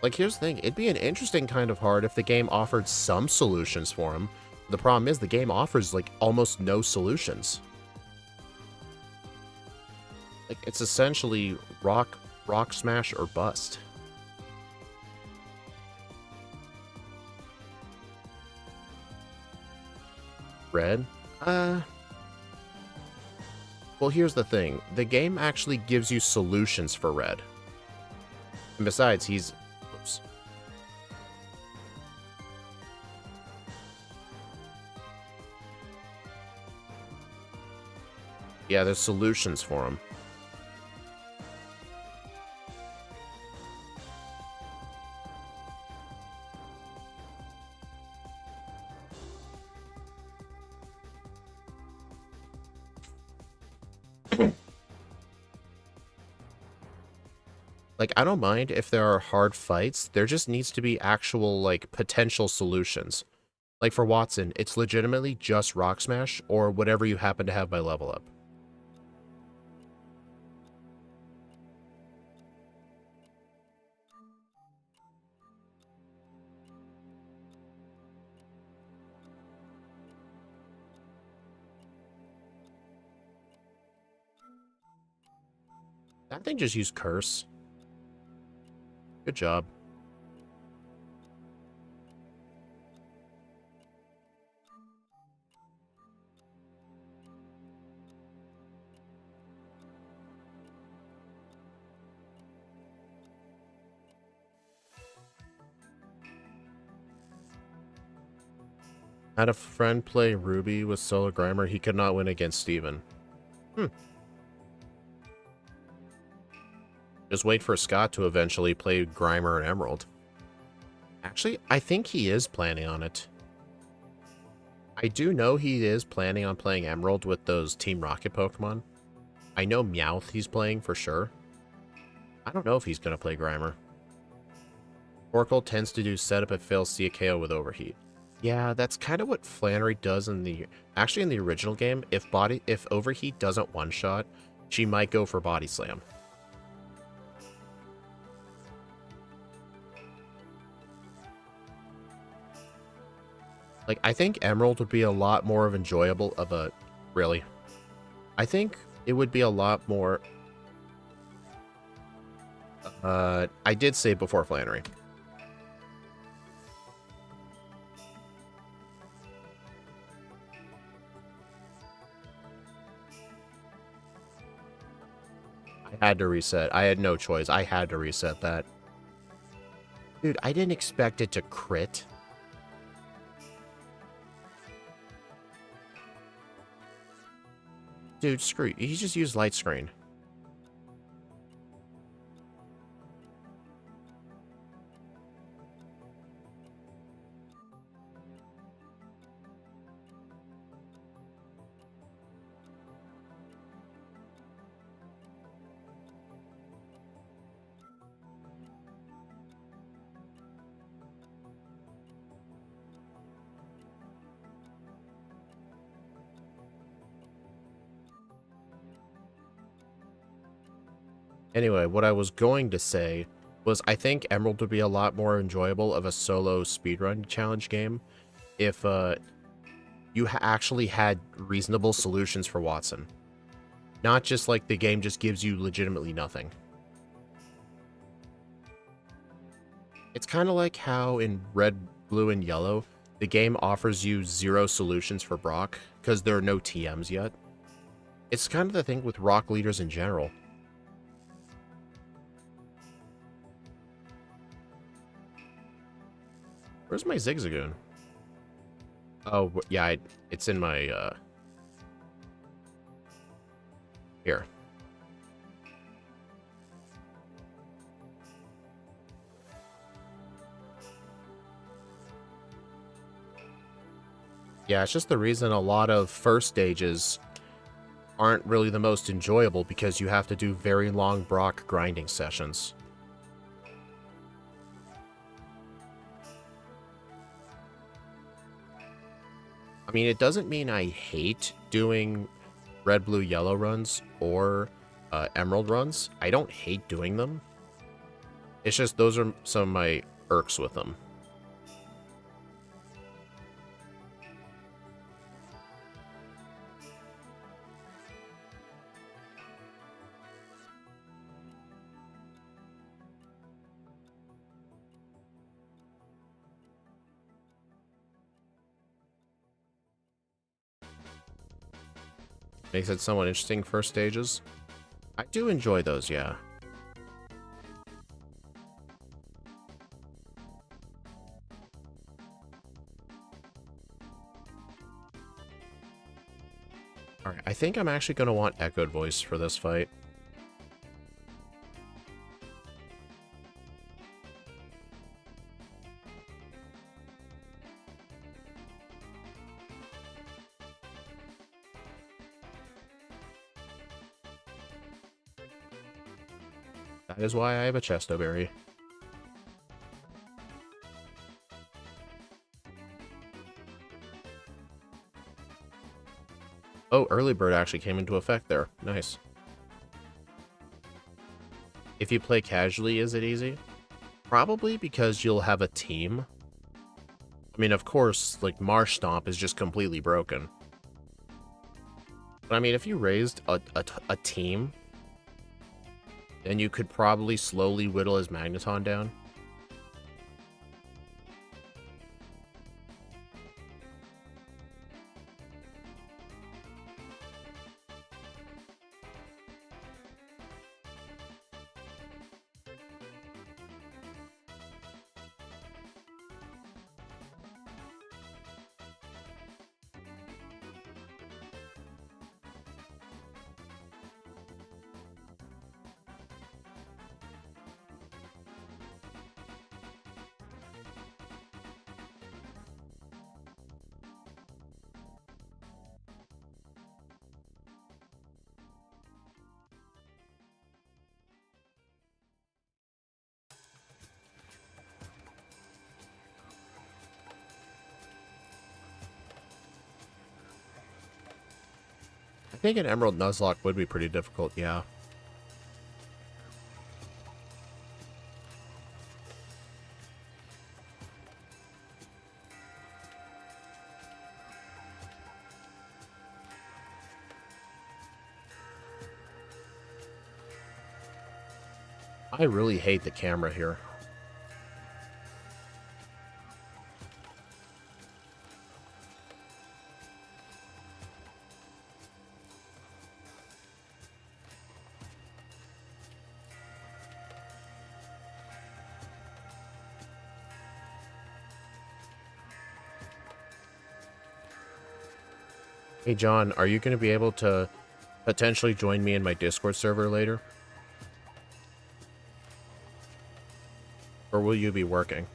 Like, here's the thing. It'd be an interesting kind of hard if the game offered some solutions for him. The problem is the game offers, like, almost no solutions. Like, it's essentially rock smash or bust. Red? Well, here's the thing. The game actually gives you solutions for Red. And besides, he's... Oops. Yeah, there's solutions for him. Like, I don't mind if there are hard fights. There just needs to be actual, like, potential solutions. Like, for Watson, it's legitimately just Rock Smash or whatever you happen to have by level up. That thing just used Curse. Good job. Had a friend play Ruby with Solo Grimer. He could not win against Steven. Just wait for Scott to eventually play Grimer and Emerald. Actually, I think he is planning on it. I do know he is planning on playing Emerald with those Team Rocket Pokemon. I know Meowth he's playing for sure. I don't know if he's going to play Grimer. Oracle tends to do setup and fails see a KO with Overheat. Yeah, that's kind of what Flannery does in the... Actually, in the original game, if Overheat doesn't one-shot, she might go for Body Slam. Like, I think Emerald would be a lot more of enjoyable of a... Really? I think it would be a lot more... I did say before Flannery. I had to reset. I had no choice. I had to reset that. Dude, I didn't expect it to crit. Dude, screw you. He just used light screen. Anyway, what I was going to say was I think Emerald would be a lot more enjoyable of a solo speedrun challenge game if you actually had reasonable solutions for Watson. Not just like the game just gives you legitimately nothing. It's kind of like how in Red, Blue, and Yellow, the game offers you 0 solutions for Brock because there are no TMs yet. It's kind of the thing with rock leaders in general. Where's my Zigzagoon? Oh, yeah, it's in my, here. Yeah, it's just the reason a lot of first stages aren't really the most enjoyable because you have to do very long Brock grinding sessions. I mean, it doesn't mean I hate doing Red, Blue, Yellow runs or Emerald runs. I don't hate doing them. It's just those are some of my irks with them. Makes it somewhat interesting first stages. I do enjoy those, yeah. Alright, I think I'm actually going to want Echoed Voice for this fight. That is why I have a Chesto Berry. Oh, Early Bird actually came into effect there. Nice. If you play casually, is it easy? Probably because you'll have a team. I mean, of course, like, Marsh Stomp is just completely broken. But I mean, if you raised a team, then you could probably slowly whittle his Magneton down. I think an Emerald Nuzlocke would be pretty difficult, yeah. I really hate the camera here. Hey John, are you going to be able to potentially join me in my Discord server later? Or will you be working?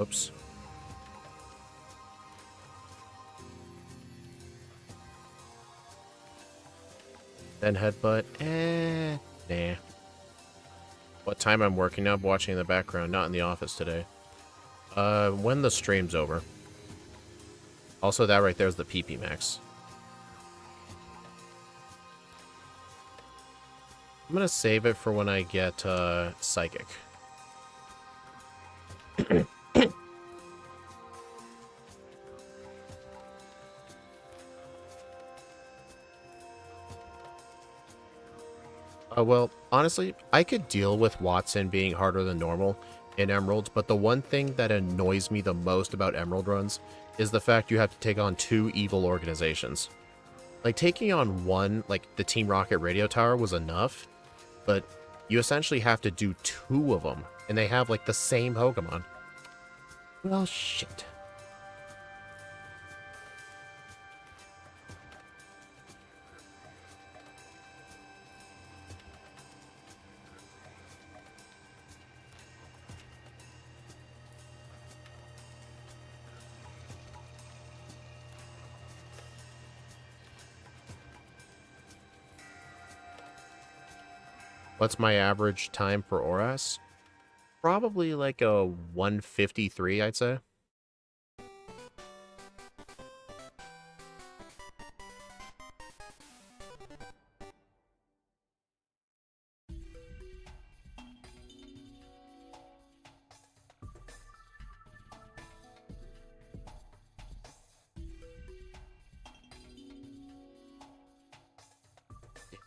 Oops. Then headbutt. Nah. What time I'm working now? I'm watching in the background, not in the office today. When the stream's over. Also, that right there is the PP max. I'm gonna save it for when I get, Psychic. Well, honestly, I could deal with Watson being harder than normal in Emeralds, but the one thing that annoys me the most about Emerald runs is the fact you have to take on 2 evil organizations. Like, taking on one, like the Team Rocket radio tower, was enough, but you essentially have to do 2 of them, and they have, like, the same Pokemon. Well, shit. What's my average time for Oras? Probably like a 153, I'd say.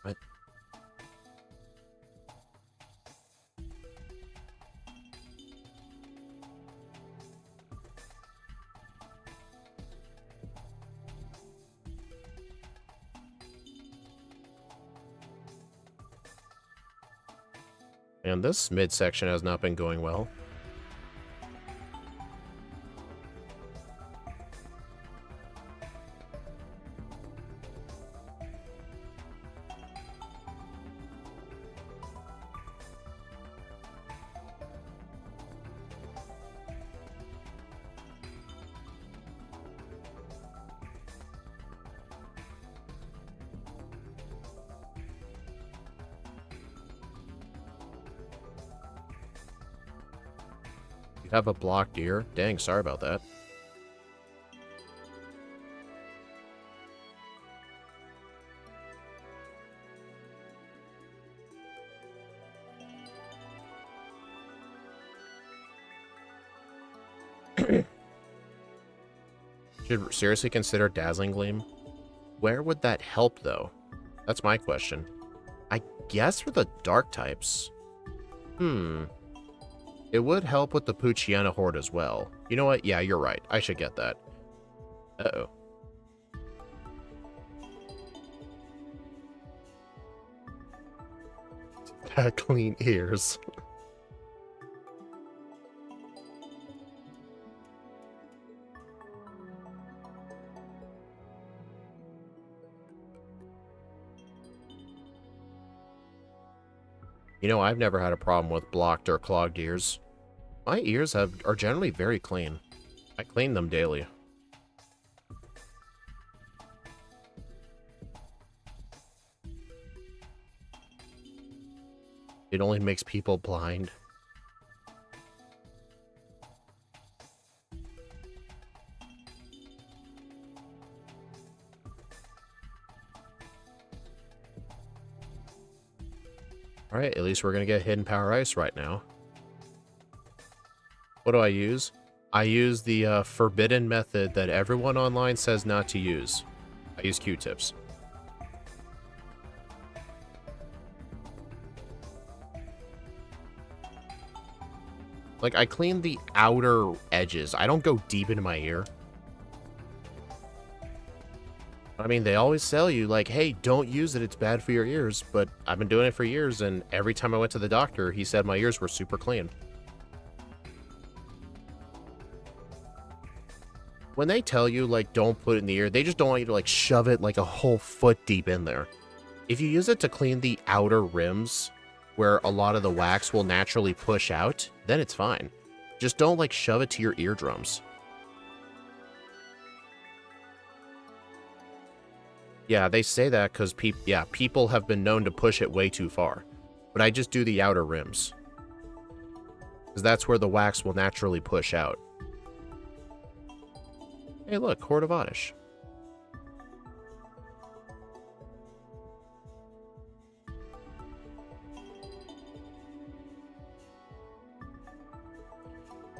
Damn it. And this midsection has not been going well. You have a blocked ear? Dang, sorry about that. Should seriously consider Dazzling Gleam? Where would that help, though? That's my question. I guess for the dark types. It would help with the Poochyena Horde as well. You know what? Yeah, you're right. I should get that. Uh-oh. Clean ears. You know, I've never had a problem with blocked or clogged ears. My ears are generally very clean. I clean them daily. It only makes people blind. Alright, at least we're gonna get Hidden Power Ice right now. What do I use? I use the forbidden method that everyone online says not to use. I use Q-tips. Like, I clean the outer edges. I don't go deep into my ear. I mean, they always sell you, like, hey, don't use it, it's bad for your ears. But I've been doing it for years, and every time I went to the doctor, he said my ears were super clean. When they tell you, like, don't put it in the ear, they just don't want you to, like, shove it, like, a whole foot deep in there. If you use it to clean the outer rims, where a lot of the wax will naturally push out, then it's fine. Just don't, like, shove it to your eardrums. Yeah, they say that because people have been known to push it way too far. But I just do the outer rims. Because that's where the wax will naturally push out. Hey, look, Horde of Oddish.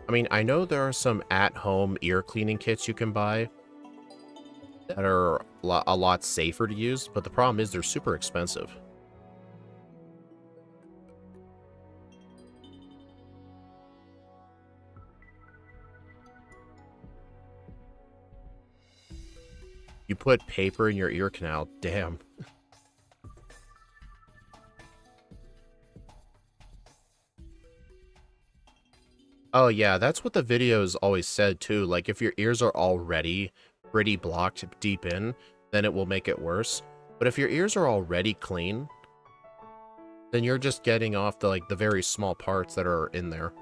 I mean, I know there are some at-home ear cleaning kits you can buy that are a lot safer to use, but the problem is they're super expensive. You put paper in your ear canal, damn. Oh yeah, that's what the videos always said too. Like, if your ears are already pretty blocked deep in, then it will make it worse. But if your ears are already clean, then you're just getting off the, like, the very small parts that are in there.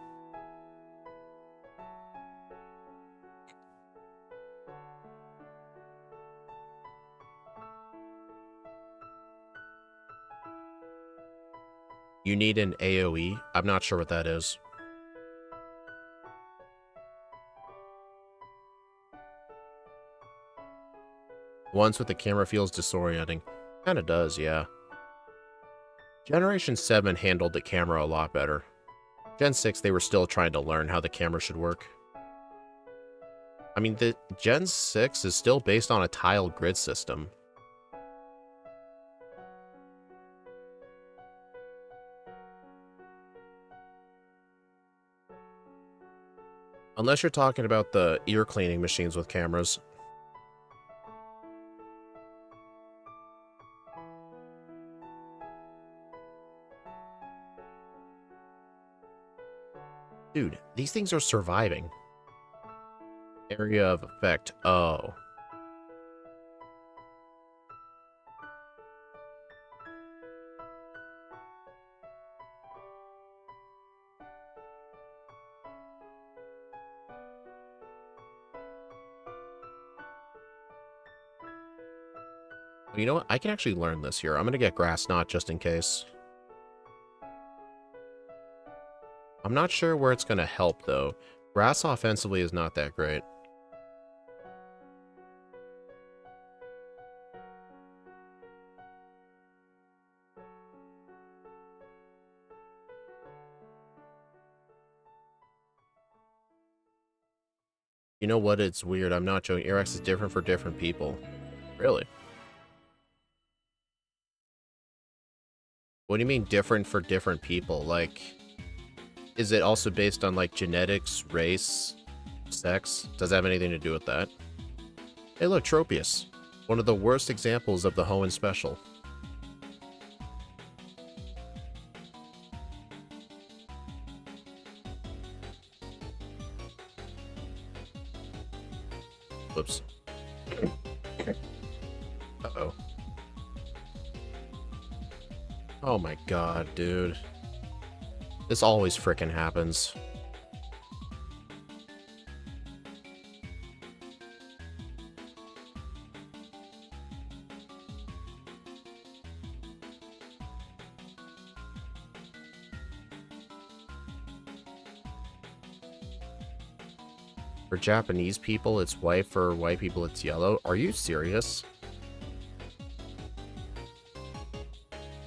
You need an AoE? I'm not sure what that is. Once with the camera feels disorienting. Kinda does, yeah. Generation 7 handled the camera a lot better. Gen 6, they were still trying to learn how the camera should work. I mean, the Gen 6 is still based on a tile grid system. Unless you're talking about the ear cleaning machines with cameras. Dude, these things are surviving. Area of effect. Oh. You know what? I can actually learn this here. I'm gonna get Grass Knot just in case. I'm not sure where it's gonna help, though. Grass offensively is not that great. You know what? It's weird. I'm not joking. Earx is different for different people. Really? What do you mean different for different people? Like, is it also based on, like, genetics, race, sex? Does that have anything to do with that? Hey, look, Tropius. One of the worst examples of the Hoenn special. Whoops. Uh-oh. Oh my god, dude. This always frickin' happens. For Japanese people, it's white. For white people, it's yellow. Are you serious?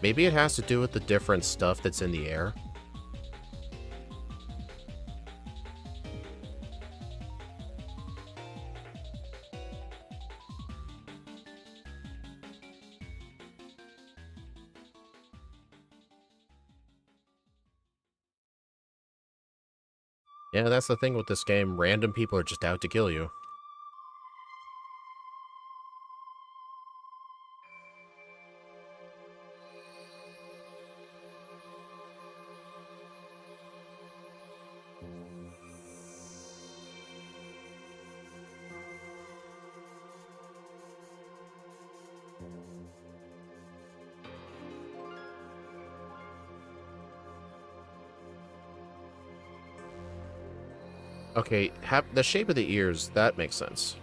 Maybe it has to do with the different stuff that's in the air. Yeah, that's the thing with this game. Random people are just out to kill you. Okay, the shape of the ears, that makes sense.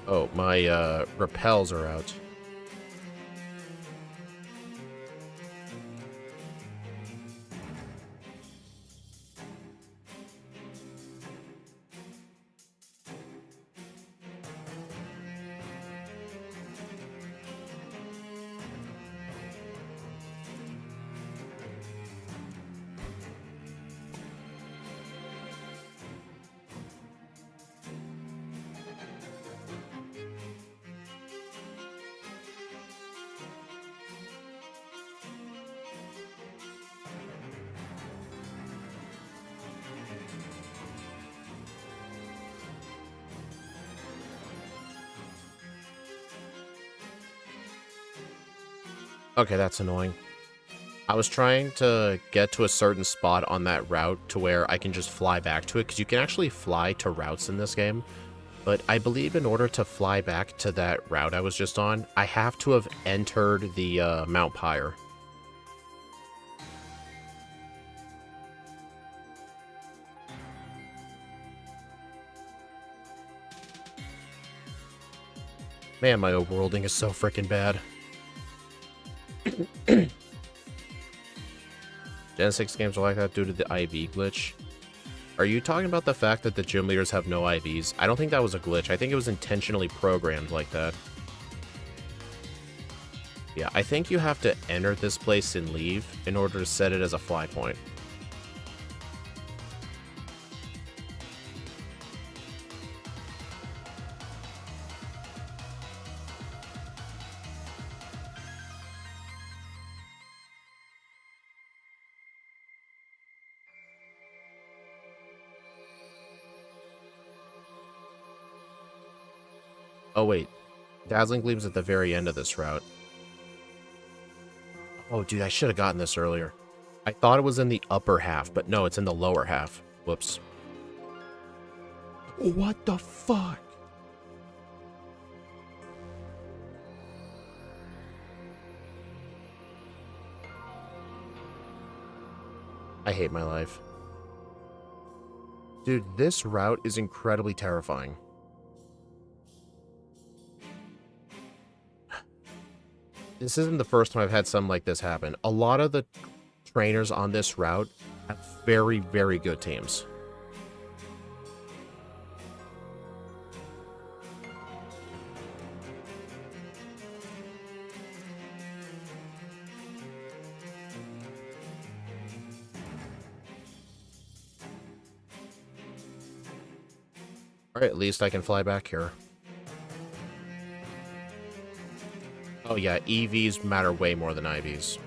Oh, my repels are out. Okay, that's annoying. I was trying to get to a certain spot on that route to where I can just fly back to it, because you can actually fly to routes in this game. But I believe in order to fly back to that route I was just on, I have to have entered the Mount Pyre. Man, my overworlding is so freaking bad. Gen 6 games are like that due to the IV glitch. Are you talking about the fact that the gym leaders have no IVs? I don't think that was a glitch. I think it was intentionally programmed like that. Yeah, I think you have to enter this place and leave in order to set it as a fly point. Oh wait, Dazzling Gleam's at the very end of this route. Oh dude, I should have gotten this earlier. I thought it was in the upper half, but no, it's in the lower half. Whoops. What the fuck? I hate my life. Dude, this route is incredibly terrifying. This isn't the first time I've had something like this happen. A lot of the trainers on this route have very, very good teams. Alright, at least I can fly back here. Oh yeah, EVs matter way more than IVs.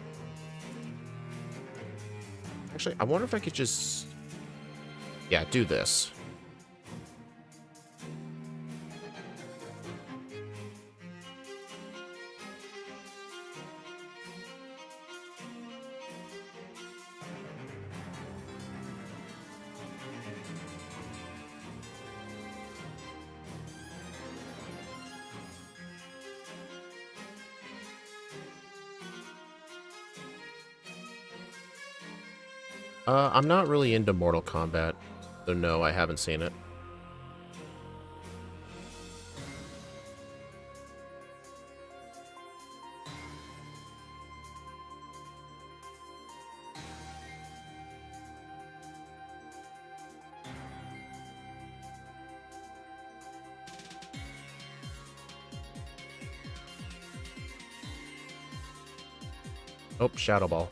Actually, I wonder if I could just... Yeah, do this. I'm not really into Mortal Kombat, so no, I haven't seen it. Oh, Shadow Ball.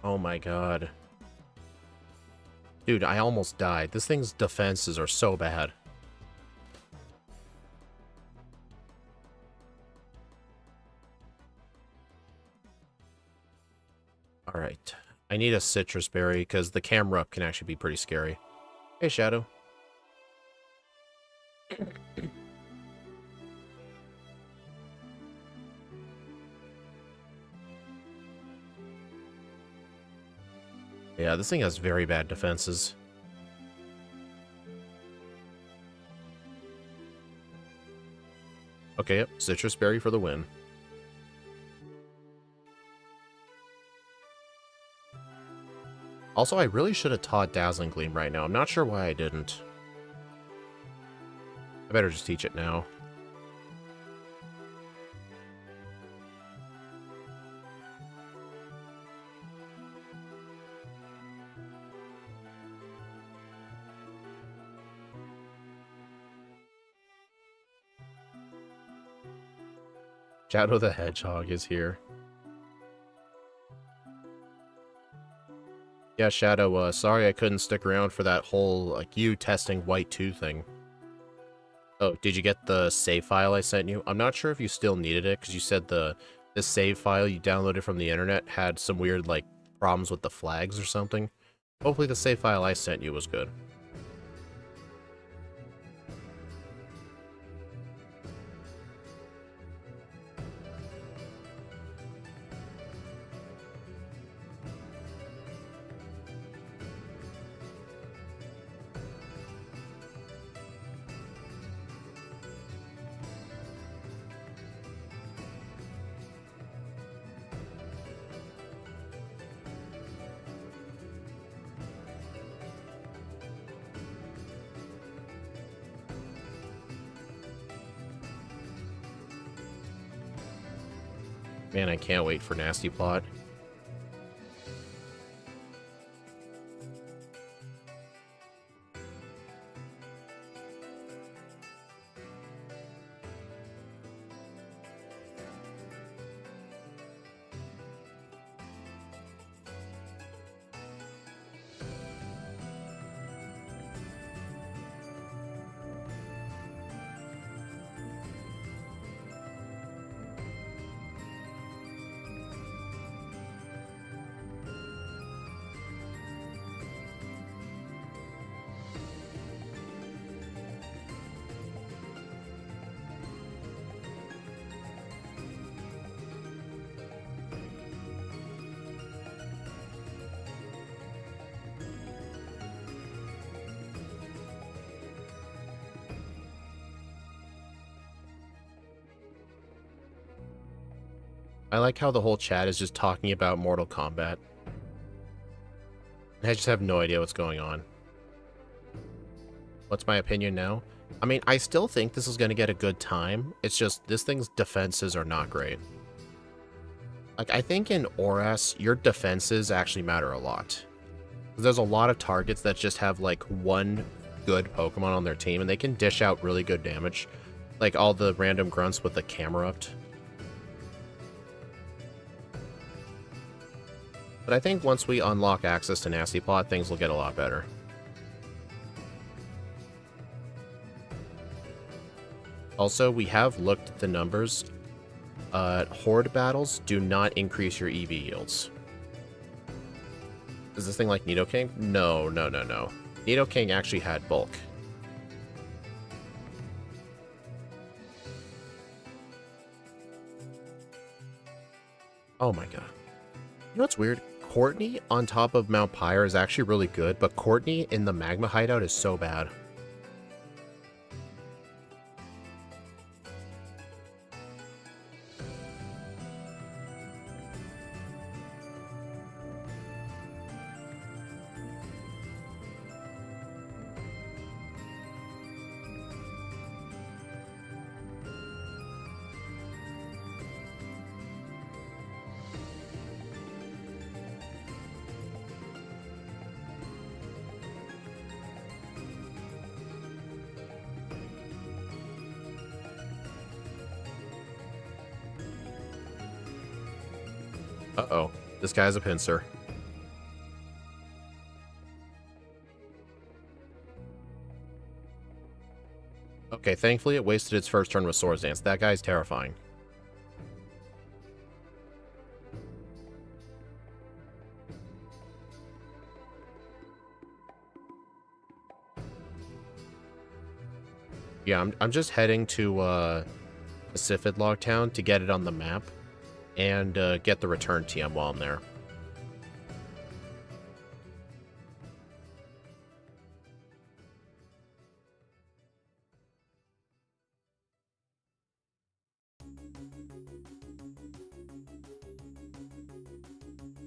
Oh my god. Dude, I almost died. This thing's defenses are so bad. Alright. I need a citrus berry because the camera up can actually be pretty scary. Hey, Shadow. Yeah, this thing has very bad defenses. Okay, yep. Citrus berry for the win. Also, I really should have taught Dazzling Gleam right now. I'm not sure why I didn't. I better just teach it now. Shadow the Hedgehog is here. Yeah, Shadow, sorry I couldn't stick around for that whole, like, you testing White 2 thing. Oh, did you get the save file I sent you? I'm not sure if you still needed it, because you said the save file you downloaded from the internet had some weird, like, problems with the flags or something. Hopefully the save file I sent you was good. Man, I can't wait for Nasty Plot. I like how the whole chat is just talking about Mortal Kombat. I just have no idea what's going on. What's my opinion now? I mean, I still think this is going to get a good time. It's just, this thing's defenses are not great. Like, I think in ORAS, your defenses actually matter a lot. There's a lot of targets that just have, like, one good Pokemon on their team, and they can dish out really good damage. Like, all the random grunts with the camera up. But I think once we unlock access to Nasty Plot, things will get a lot better. Also, we have looked at the numbers. Horde battles do not increase your EV yields. Is this thing like Nidoking? No, no, no, no. Nidoking actually had bulk. Oh my god. You know what's weird? Courtney on top of Mount Pyre is actually really good, but Courtney in the Magma Hideout is so bad. Uh-oh. This guy's a pincer. Okay, thankfully it wasted its first turn with Swords Dance. That guy's terrifying. Yeah, I'm just heading to Pacific Log Town to get it on the map and get the return TM while I'm there.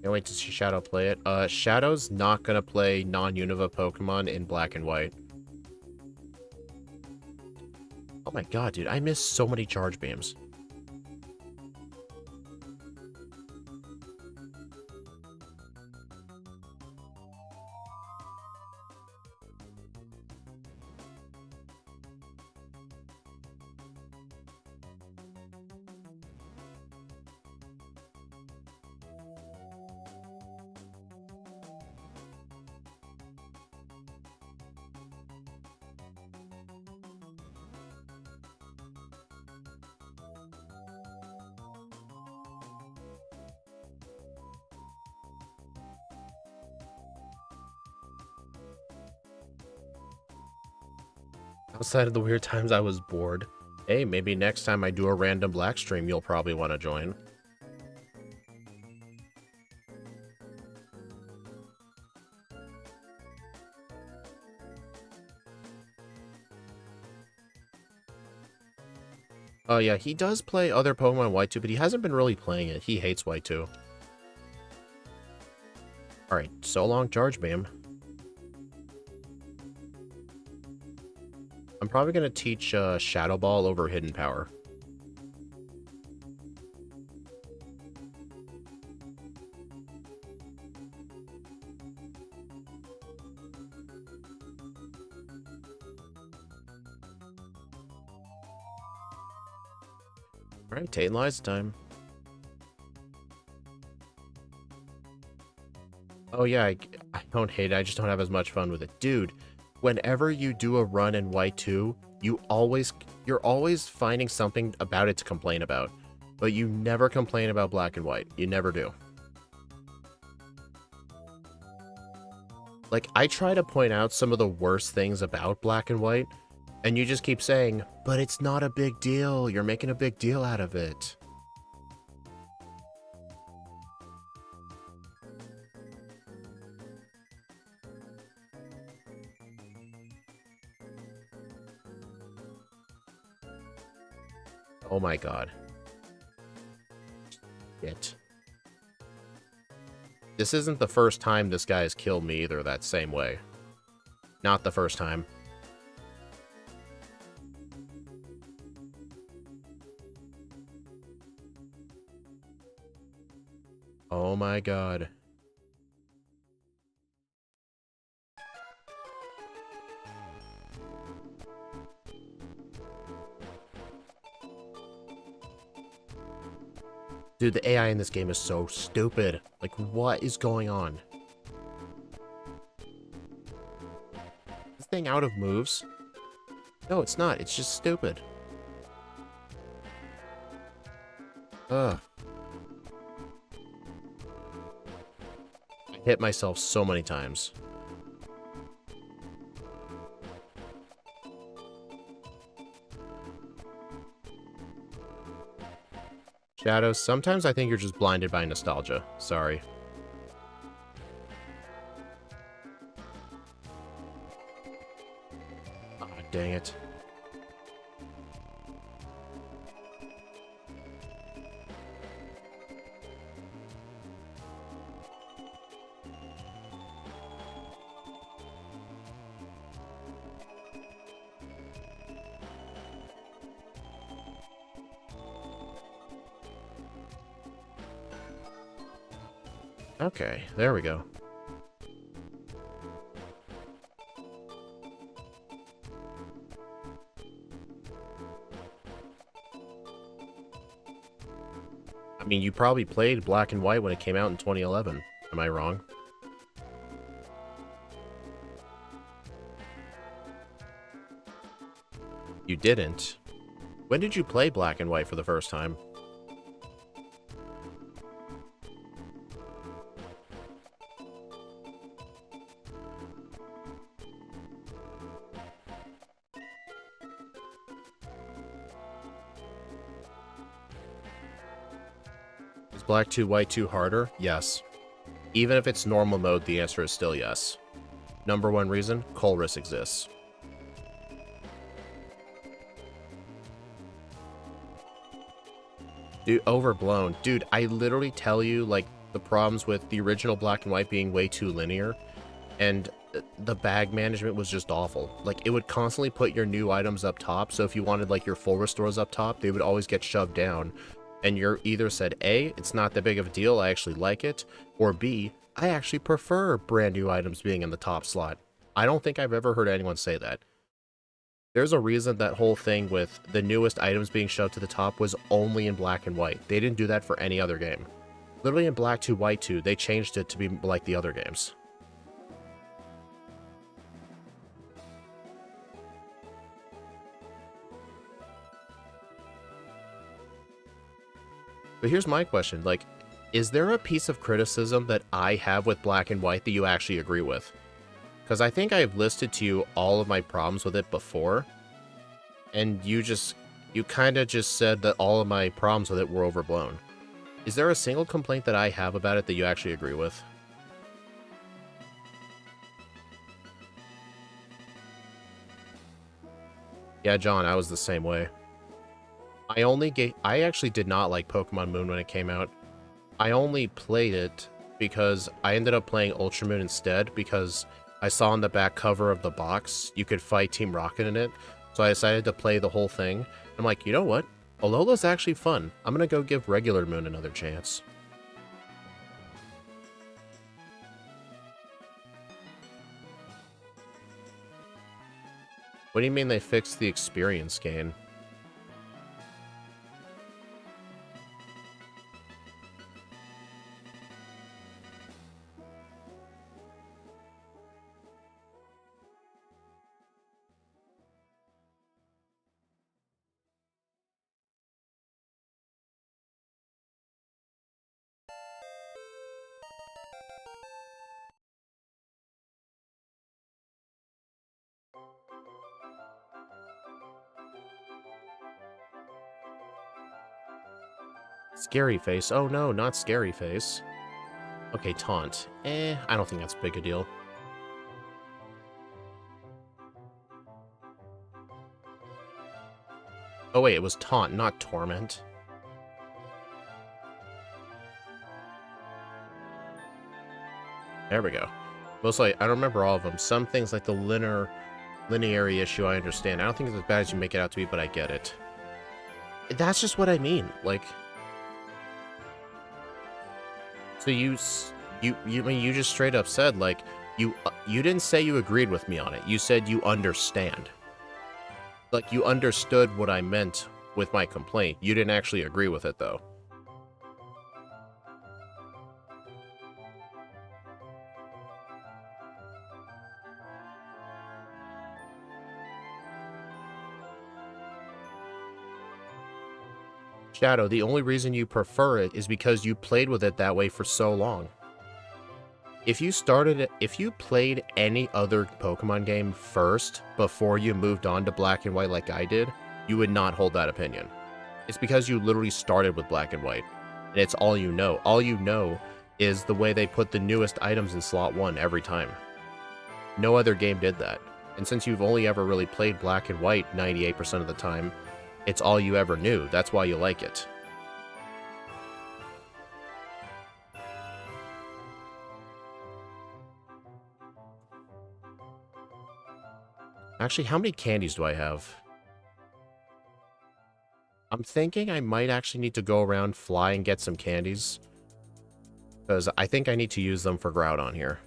Can't wait to see Shadow play it. Shadow's not gonna play non-Unova Pokemon in Black and White. Oh my god, dude, I missed so many charge beams. Outside of the weird times I was bored. Hey, maybe next time I do a random Black stream, you'll probably want to join. Oh yeah, he does play other Pokemon White 2, but he hasn't been really playing it. He hates White 2. Alright, so long, Charge Beam. I'm probably going to teach Shadow Ball over Hidden Power. Alright, Tate and Lies time. Oh yeah, I don't hate it, I just don't have as much fun with it. Dude, whenever you do a run in White 2, you're always finding something about it to complain about. But you never complain about Black and White. You never do. Like, I try to point out some of the worst things about Black and White, and you just keep saying, but it's not a big deal. You're making a big deal out of it. Oh my god. Shit. This isn't the first time this guy has killed me either that same way. Not the first time. Oh my god. Dude, the AI in this game is so stupid. Like, what is going on? This thing out of moves? No, it's not. It's just stupid. Ugh. I hit myself so many times. Shadows, sometimes I think you're just blinded by nostalgia. Sorry. Ah, dang it. Okay, there we go. I mean, you probably played Black and White when it came out in 2011. Am I wrong? You didn't. When did you play Black and White for the first time? Is Black 2 White 2 harder? Yes. Even if it's normal mode, the answer is still yes. Number one reason, Colress exists. Dude, overblown. Dude, I literally tell you, like, the problems with the original Black and White being way too linear, and the bag management was just awful. Like, it would constantly put your new items up top, so if you wanted, like, your full restores up top, they would always get shoved down. And you're either said, A, it's not that big of a deal, I actually like it, or B, I actually prefer brand new items being in the top slot. I don't think I've ever heard anyone say that. There's a reason that whole thing with the newest items being shoved to the top was only in Black and White. They didn't do that for any other game. Literally in Black 2 White 2, they changed it to be like the other games. But here's my question, like, is there a piece of criticism that I have with Black and White that you actually agree with? Because I think I've listed to you all of my problems with it before, and you kind of just said that all of my problems with it were overblown. Is there a single complaint that I have about it that you actually agree with? Yeah, John, I was the same way. I actually did not like Pokemon Moon when it came out. I only played it because I ended up playing Ultra Moon instead, because I saw on the back cover of the box you could fight Team Rocket in it, so I decided to play the whole thing. I'm like, you know what? Alola's actually fun. I'm gonna go give regular Moon another chance. What do you mean they fixed the experience gain? Scary Face. Oh no, not Scary Face. Okay, Taunt. I don't think that's a big a deal. Oh wait, it was Taunt, not Torment. There we go. Mostly, I don't remember all of them. Some things like the linearity issue I understand. I don't think it's as bad as you make it out to be, but I get it. That's just what I mean. Like, so you just straight up said, like, you didn't say you agreed with me on it. You said you understand. Like, you understood what I meant with my complaint. You didn't actually agree with it, though. Shadow, the only reason you prefer it is because you played with it that way for so long. if you played any other Pokemon game first before you moved on to Black and White like I did, you would not hold that opinion. It's because you literally started with Black and White, and it's all you know. All you know is the way they put the newest items in slot 1 every time. No other game did that. And since you've only ever really played Black and White 98% of the time, it's all you ever knew. That's why you like it. Actually, how many candies do I have? I'm thinking I might actually need to go around, fly, and get some candies. Because I think I need to use them for Groudon here.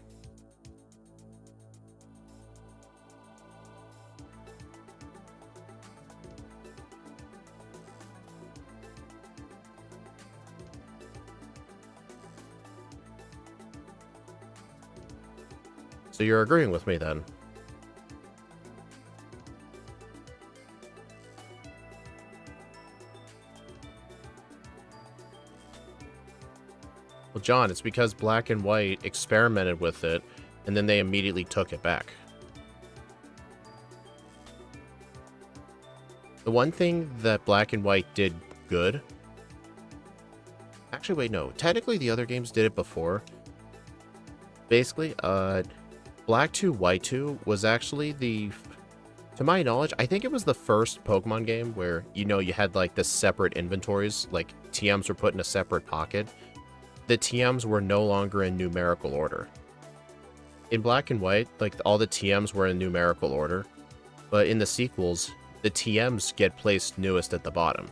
So you're agreeing with me then? Well, John, it's because Black and White experimented with it, and then they immediately took it back. The one thing that Black and White did good... Actually, wait, no. Technically, the other games did it before. Basically, Black 2, White 2 was actually the... To my knowledge, I think it was the first Pokemon game where, you know, you had, like, the separate inventories. Like, TMs were put in a separate pocket. The TMs were no longer in numerical order. In Black and White, like, all the TMs were in numerical order. But in the sequels, the TMs get placed newest at the bottom.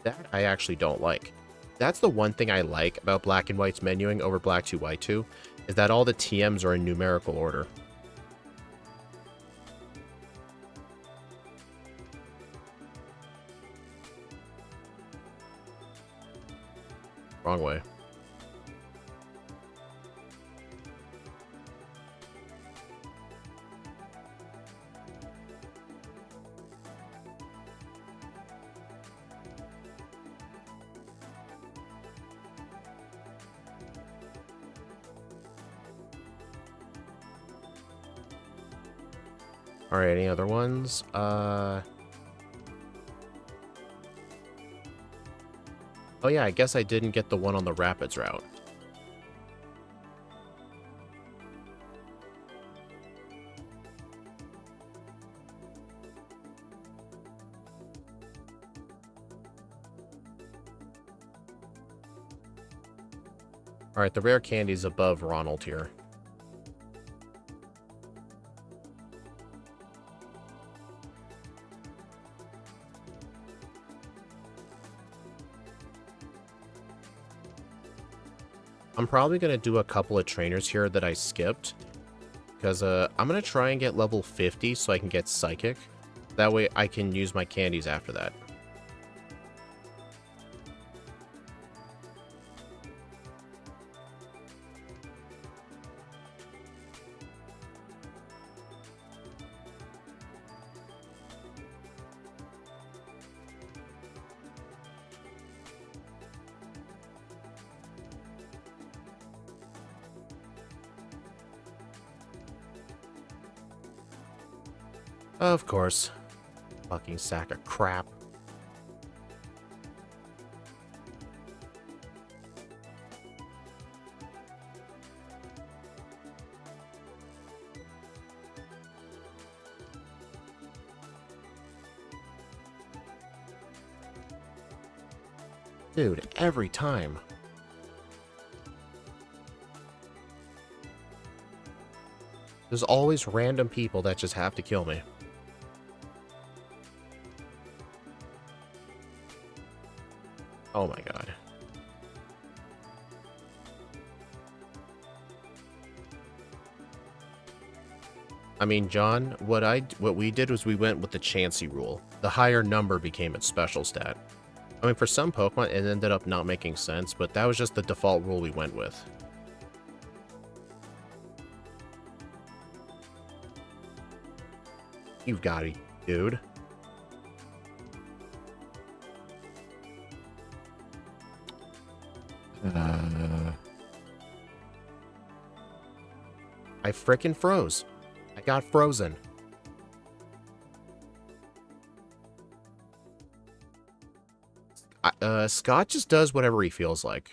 That I actually don't like. That's the one thing I like about Black and White's menuing over Black 2, White 2, is that all the TMs are in numerical order. Wrong way. Alright, any other ones? Oh yeah, I guess I didn't get the one on the Rapids route. Alright, the rare candy's above Ronald here. I'm probably going to do a couple of trainers here that I skipped. Because I'm going to try and get level 50 so I can get Psychic. That way I can use my candies after that. Of course. Fucking sack of crap. Dude, every time. There's always random people that just have to kill me. Oh my god. I mean, John, what we did was we went with the Chansey rule. The higher number became its special stat. I mean, for some Pokemon, it ended up not making sense, but that was just the default rule we went with. You've got it, dude. I frickin' froze. I got frozen. Scott just does whatever he feels like.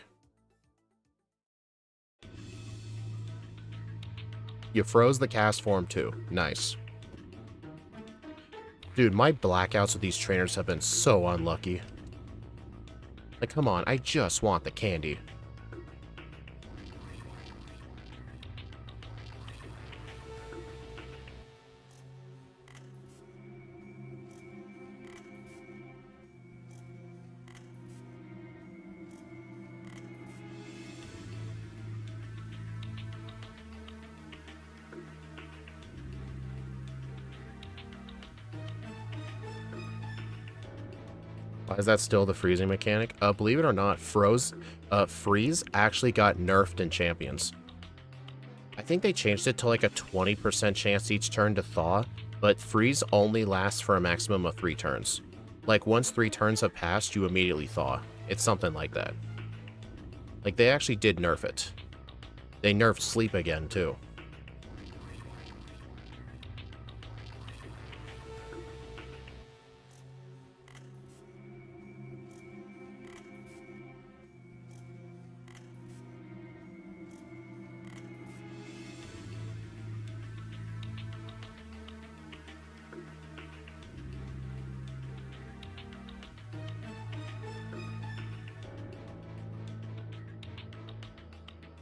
You froze the cast form too. Nice. Dude, my blackouts with these trainers have been so unlucky. Like, come on, I just want the candy. Why is that still the freezing mechanic? Believe it or not, freeze actually got nerfed in Champions. I think they changed it to like a 20% chance each turn to thaw, but freeze only lasts for a maximum of 3 turns. Like, once 3 turns have passed, you immediately thaw. It's something like that. Like, they actually did nerf it. They nerfed sleep again, too.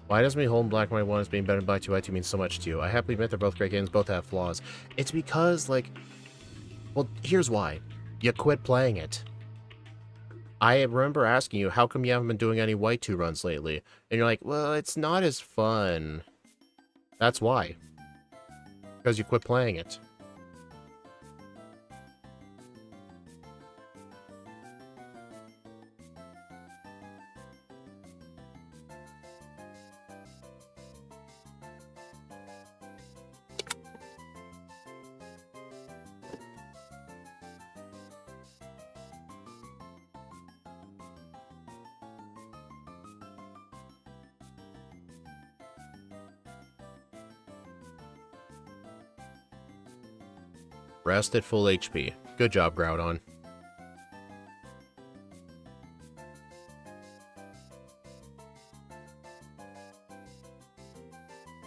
Why does me holding Black Knight 1 as being better than Black 2 mean so much to you? I happily admit they're both great games, both have flaws. It's because, like... Well, here's why. You quit playing it. I remember asking you, how come you haven't been doing any White 2 runs lately? And you're like, well, it's not as fun. That's why. Because you quit playing it. Rest at full HP. Good job, Groudon.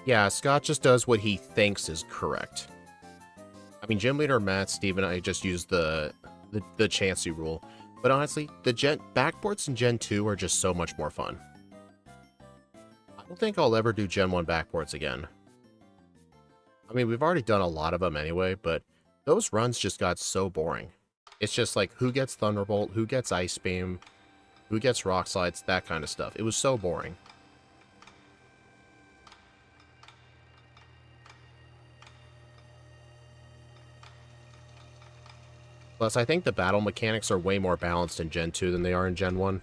Yeah, Scott just does what he thinks is correct. I mean, Gym Leader Matt, Steve, and I just used the Chansey rule. But honestly, the backboards in Gen 2 are just so much more fun. I don't think I'll ever do Gen 1 backboards again. I mean, we've already done a lot of them anyway, but those runs just got so boring. It's just like, who gets Thunderbolt, who gets Ice Beam, who gets Rock Slides, that kind of stuff. It was so boring. Plus, I think the battle mechanics are way more balanced in Gen 2 than they are in Gen 1.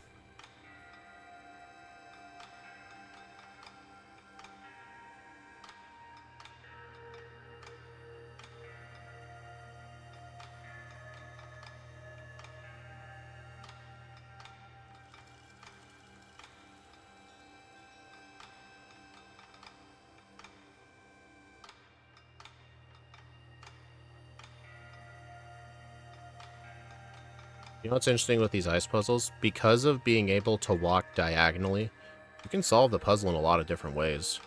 You know what's interesting with these ice puzzles? Because of being able to walk diagonally, you can solve the puzzle in a lot of different ways.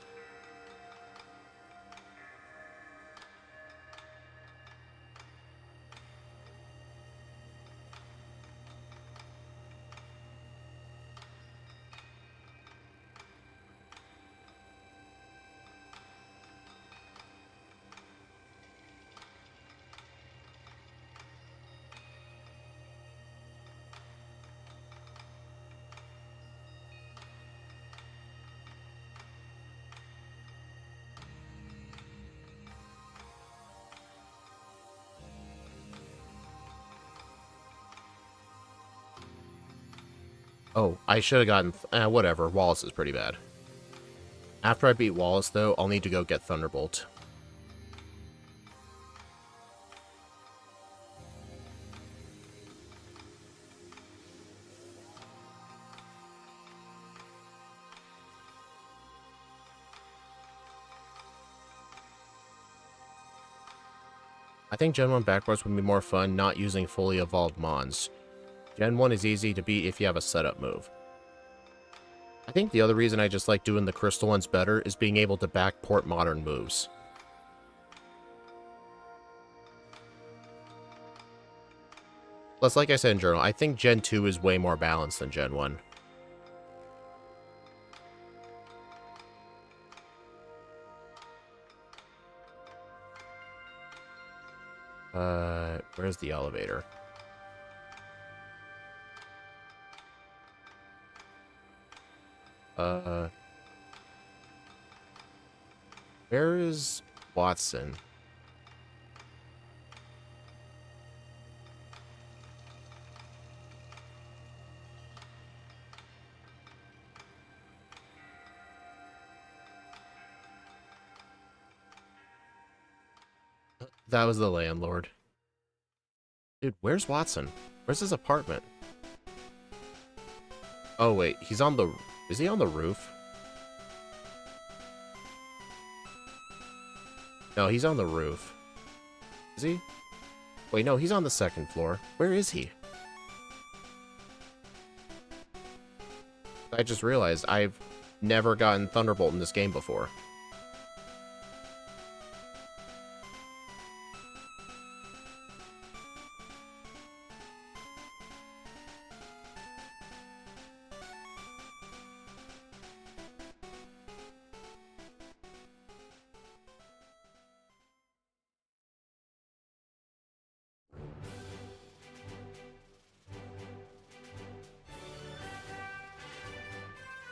Oh, I should have gotten... whatever. Wallace is pretty bad. After I beat Wallace, though, I'll need to go get Thunderbolt. I think Gen 1 backwards would be more fun not using fully evolved mons. Gen 1 is easy to beat if you have a setup move. I think the other reason I just like doing the crystal ones better is being able to backport modern moves. Plus, like I said in Journal, I think Gen 2 is way more balanced than Gen 1. Where's the elevator? Where is Watson? That was the landlord. Dude, where's Watson? Where's his apartment? Oh, wait, he's on the... Is he on the roof? No, he's on the roof. Is he? Wait, no, he's on the second floor. Where is he? I just realized I've never gotten Thunderbolt in this game before.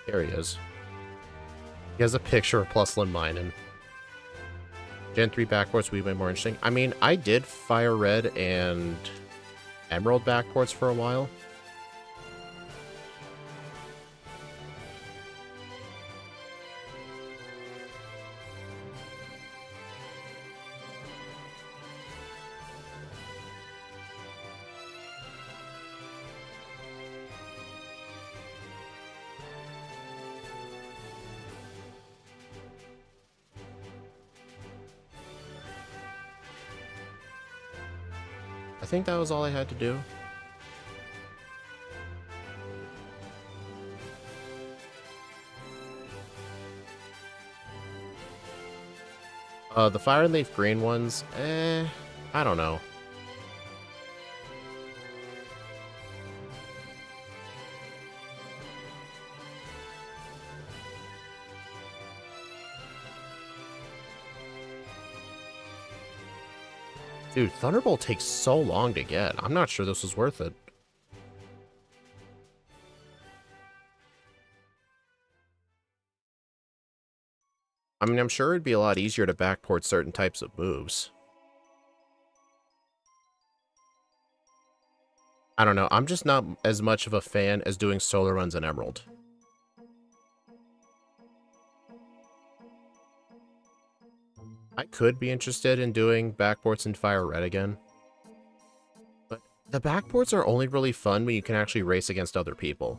There he is. He has a picture of Plusland Mine, and Gen 3 backports would be way more interesting. I mean, I did Fire Red and Emerald backports for a while. I think that was all I had to do. The Fire and Leaf Green ones, I don't know. Dude, Thunderbolt takes so long to get. I'm not sure this was worth it. I mean, I'm sure it'd be a lot easier to backport certain types of moves. I don't know. I'm just not as much of a fan as doing solar runs in Emerald. I could be interested in doing backports in Fire Red again. But the backports are only really fun when you can actually race against other people.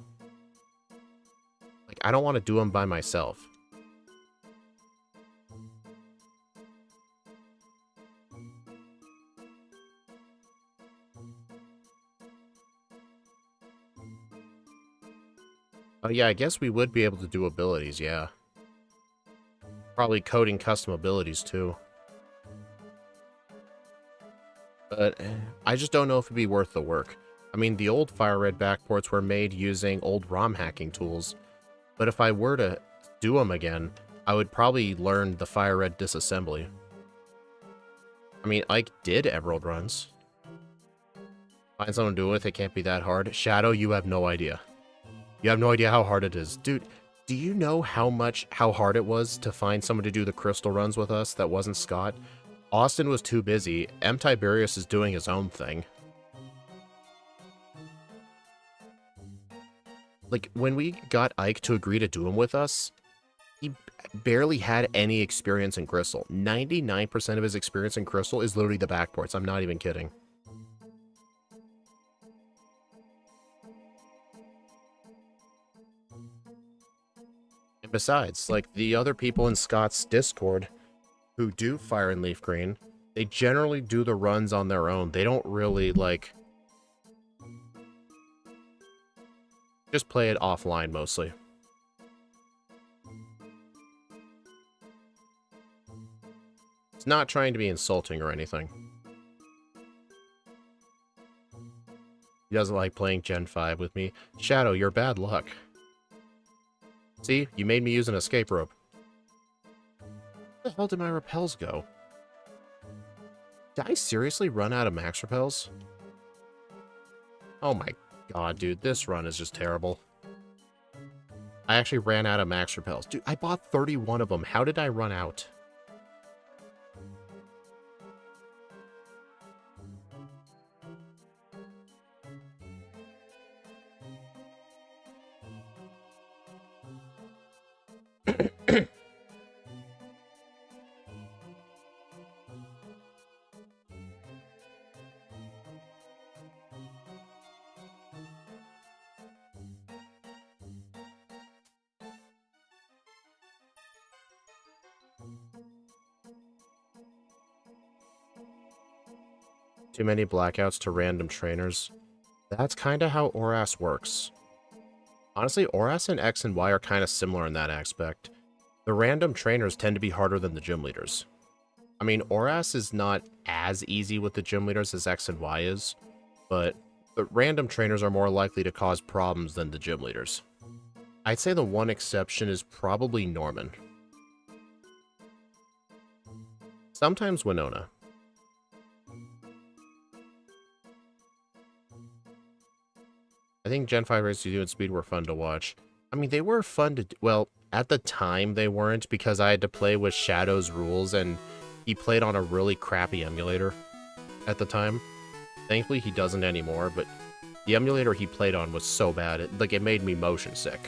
Like, I don't want to do them by myself. Oh yeah, I guess we would be able to do abilities, yeah. Probably coding custom abilities, too. But I just don't know if it'd be worth the work. I mean, the old Fire Red backports were made using old ROM hacking tools. But if I were to do them again, I would probably learn the Fire Red disassembly. I mean, Ike did Emerald runs. Find someone to do it with, it can't be that hard. Shadow, you have no idea. You have no idea how hard it is. Dude, do you know how hard it was to find someone to do the crystal runs with us that wasn't Scott? Austin was too busy. M. Tiberius is doing his own thing. Like, when we got Ike to agree to do them with us, he barely had any experience in Crystal. 99% of his experience in Crystal is literally the backports. I'm not even kidding. And besides, like, the other people in Scott's Discord who do Fire and Leaf Green, They generally do the runs on their own. They don't really, like, just play it offline mostly. It's not trying to be insulting or anything. He doesn't like playing Gen 5 with me. Shadow, you're bad luck. See? You made me use an escape rope. Where the hell did my repels go? Did I seriously run out of max repels? Oh my god, dude. This run is just terrible. I actually ran out of max repels. Dude, I bought 31 of them. How did I run out? Too many blackouts to random trainers. That's kind of how ORAS works. Honestly, ORAS and X and Y are kind of similar in that aspect. The random trainers tend to be harder than the gym leaders. I mean, ORAS is not as easy with the gym leaders as X and Y is, but the random trainers are more likely to cause problems than the gym leaders. I'd say the one exception is probably Norman. Sometimes Winona. I think Gen 5 races you do in Speed were fun to watch. I mean, they were fun to... Well, at the time they weren't because I had to play with Shadow's rules and he played on a really crappy emulator at the time. Thankfully, he doesn't anymore, but the emulator he played on was so bad, it made me motion sick.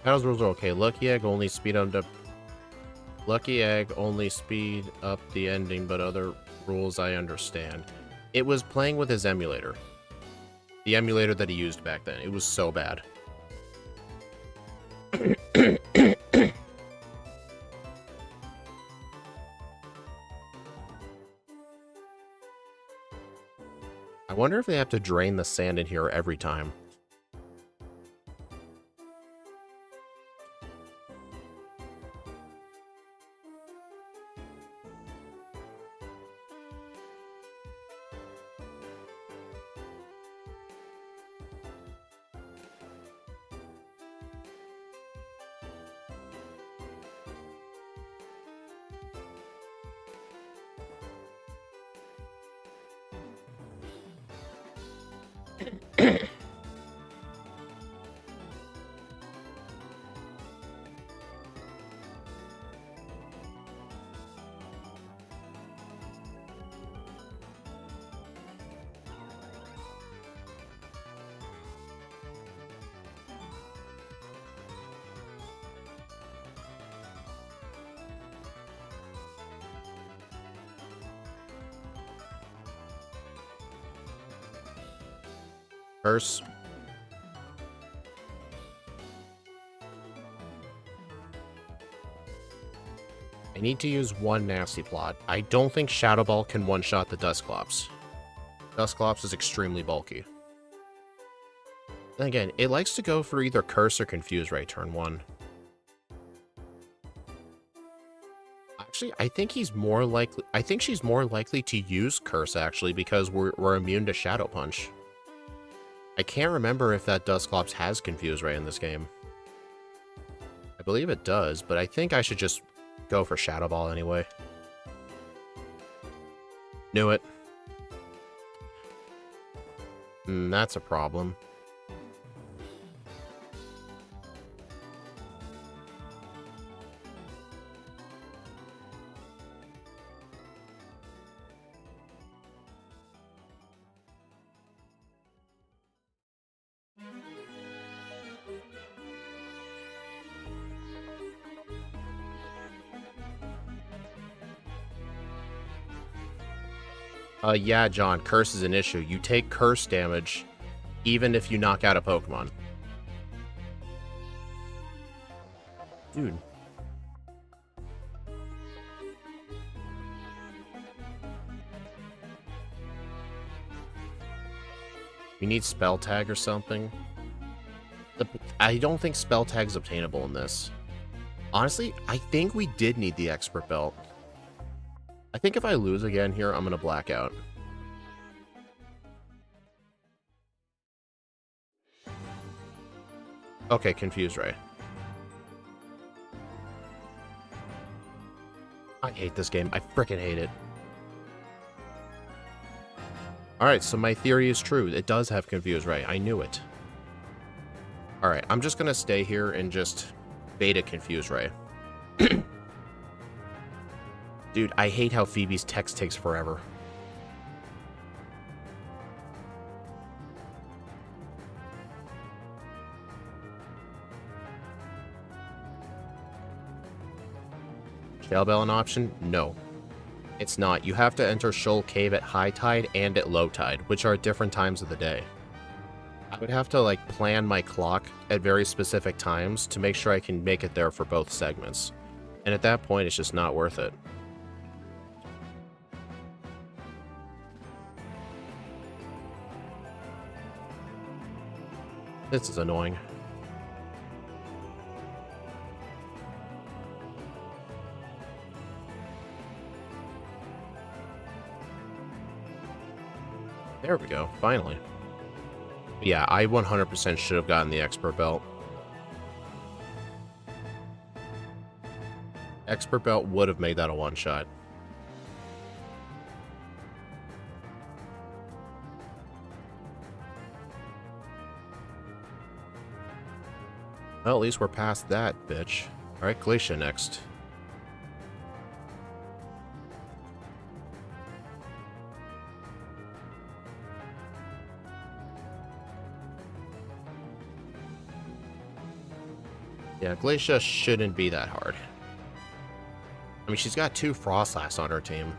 Shadow's rules are okay. Lucky Egg only speed up the ending, but other rules I understand. It was playing with his emulator. The emulator that he used back then. It was so bad. I wonder if they have to drain the sand in here every time. Curse. I need to use one nasty plot. I don't think Shadow Ball can one-shot the Dusclops. Dusclops is extremely bulky. Then again, it likes to go for either Curse or Confuse right turn 1. Actually, I think he's more likely. I think she's more likely to use Curse actually because we're immune to Shadow Punch. I can't remember if that Dusclops has Confuse Ray in this game. I believe it does, but I think I should just go for Shadow Ball anyway. Knew it. That's a problem. Yeah, John, Curse is an issue. You take Curse damage even if you knock out a Pokemon. Dude. You need Spell Tag or something? I don't think Spell Tag's obtainable in this. Honestly, I think we did need the Expert Belt. I think if I lose again here, I'm gonna black out. Okay, Confuse Ray. I hate this game. I frickin' hate it. Alright, so my theory is true. It does have Confuse Ray. I knew it. Alright, I'm just gonna stay here and just beta Confuse Ray. Dude, I hate how Phoebe's text takes forever. Shell Bell an option? No. It's not. You have to enter Shoal Cave at high tide and at low tide, which are at different times of the day. I would have to, like, plan my clock at very specific times to make sure I can make it there for both segments. And at that point, it's just not worth it. This is annoying. There we go, finally. Yeah, I 100% should have gotten the Expert Belt. Expert Belt would have made that a one-shot. Well, at least we're past that, bitch. Alright, Glacia next. Yeah, Glacia shouldn't be that hard. I mean, she's got 2 Frostlass on her team.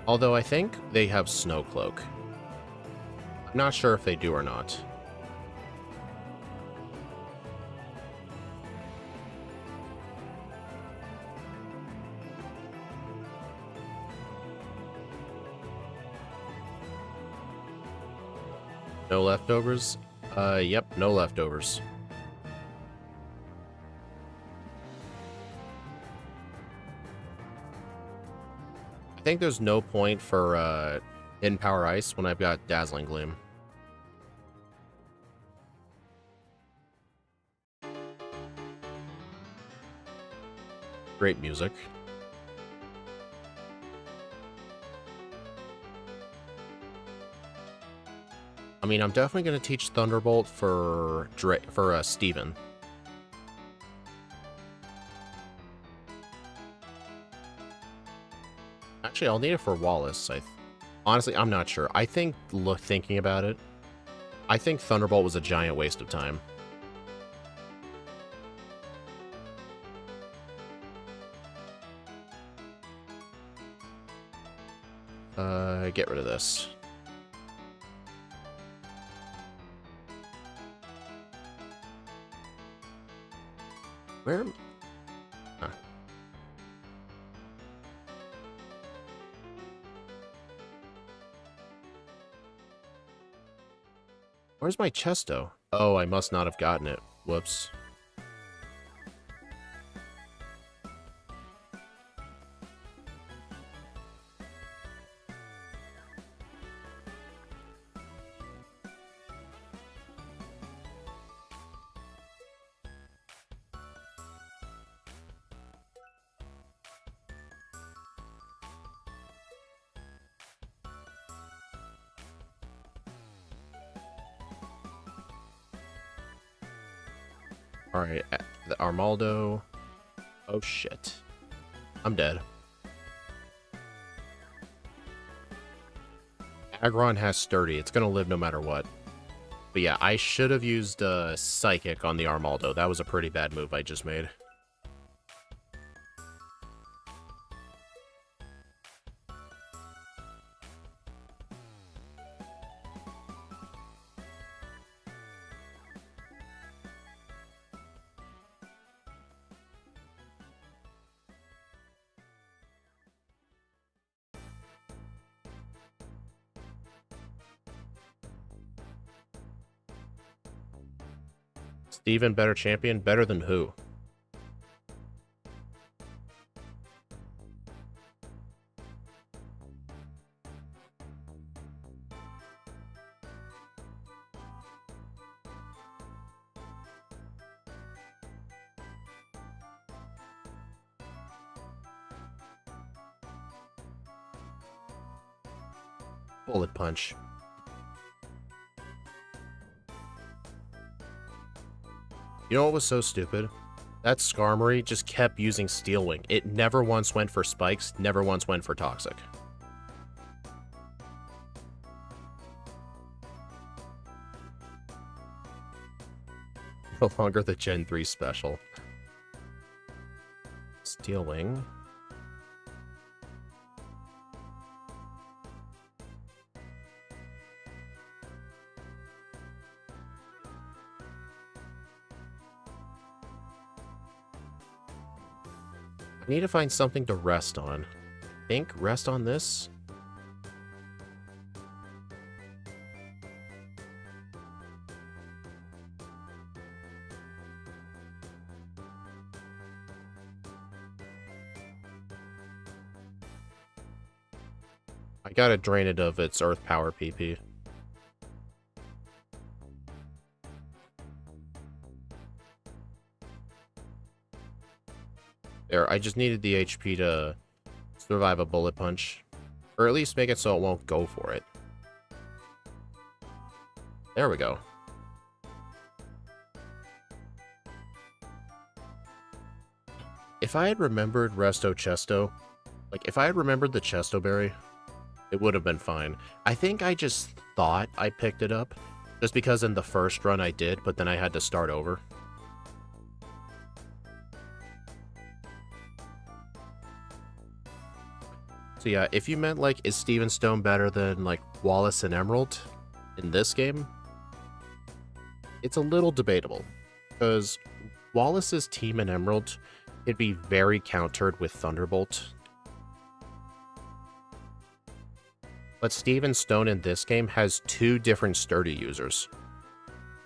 Although I think they have Snow Cloak. I'm not sure if they do or not. No leftovers? Yep, no leftovers. I think there's no point for, Hidden Power Ice when I've got Dazzling Gleam. Great music. I mean, I'm definitely going to teach Thunderbolt for Steven. Actually, I'll need it for Wallace. Honestly, I'm not sure. I think, thinking about it, I think Thunderbolt was a giant waste of time. Get rid of this. Where? Huh. Where's my Chesto? Oh, I must not have gotten it. Whoops. Alright, the Armaldo. Oh shit. I'm dead. Aggron has Sturdy. It's gonna live no matter what. But yeah, I should have used Psychic on the Armaldo. That was a pretty bad move I just made. Steven, better champion? Better than who? Bullet Punch. You know what was so stupid? That Skarmory just kept using Steel Wing. It never once went for Spikes, never once went for Toxic. No longer the Gen 3 special. Steel Wing. I need to find something to rest on. Think rest on this? I gotta drain it of its Earth Power PP. There, I just needed the HP to survive a Bullet Punch. Or at least make it so it won't go for it. There we go. If I had remembered Resto Chesto, like if I had remembered the Chesto Berry, it would have been fine. I think I just thought I picked it up, just because in the first run I did, but then I had to start over. So yeah, if you meant like, is Steven Stone better than like Wallace and Emerald in this game? It's a little debatable, because Wallace's team in Emerald could be very countered with Thunderbolt. But Steven Stone in this game has two different Sturdy users.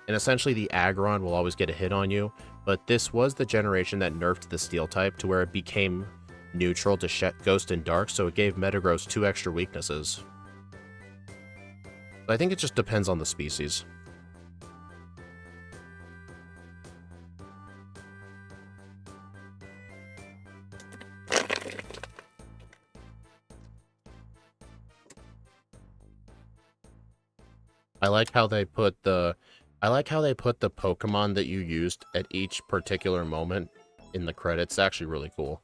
And essentially the Aggron will always get a hit on you, but this was the generation that nerfed the Steel type to where it became neutral to Ghost and Dark, so it gave Metagross 2 extra weaknesses. But I think it just depends on the species. I like how they put the Pokemon that you used at each particular moment in the credits. It's actually really cool.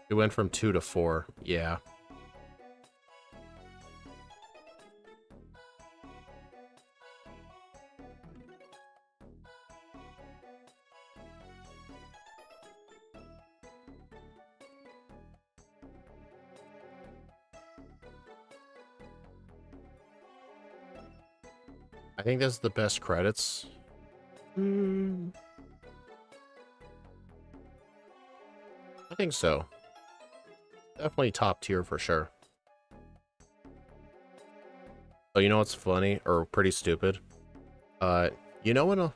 It went from 2 to 4, yeah. I think this is the best credits. I think so. Definitely top tier for sure. Oh, you know what's funny or pretty stupid? You know when a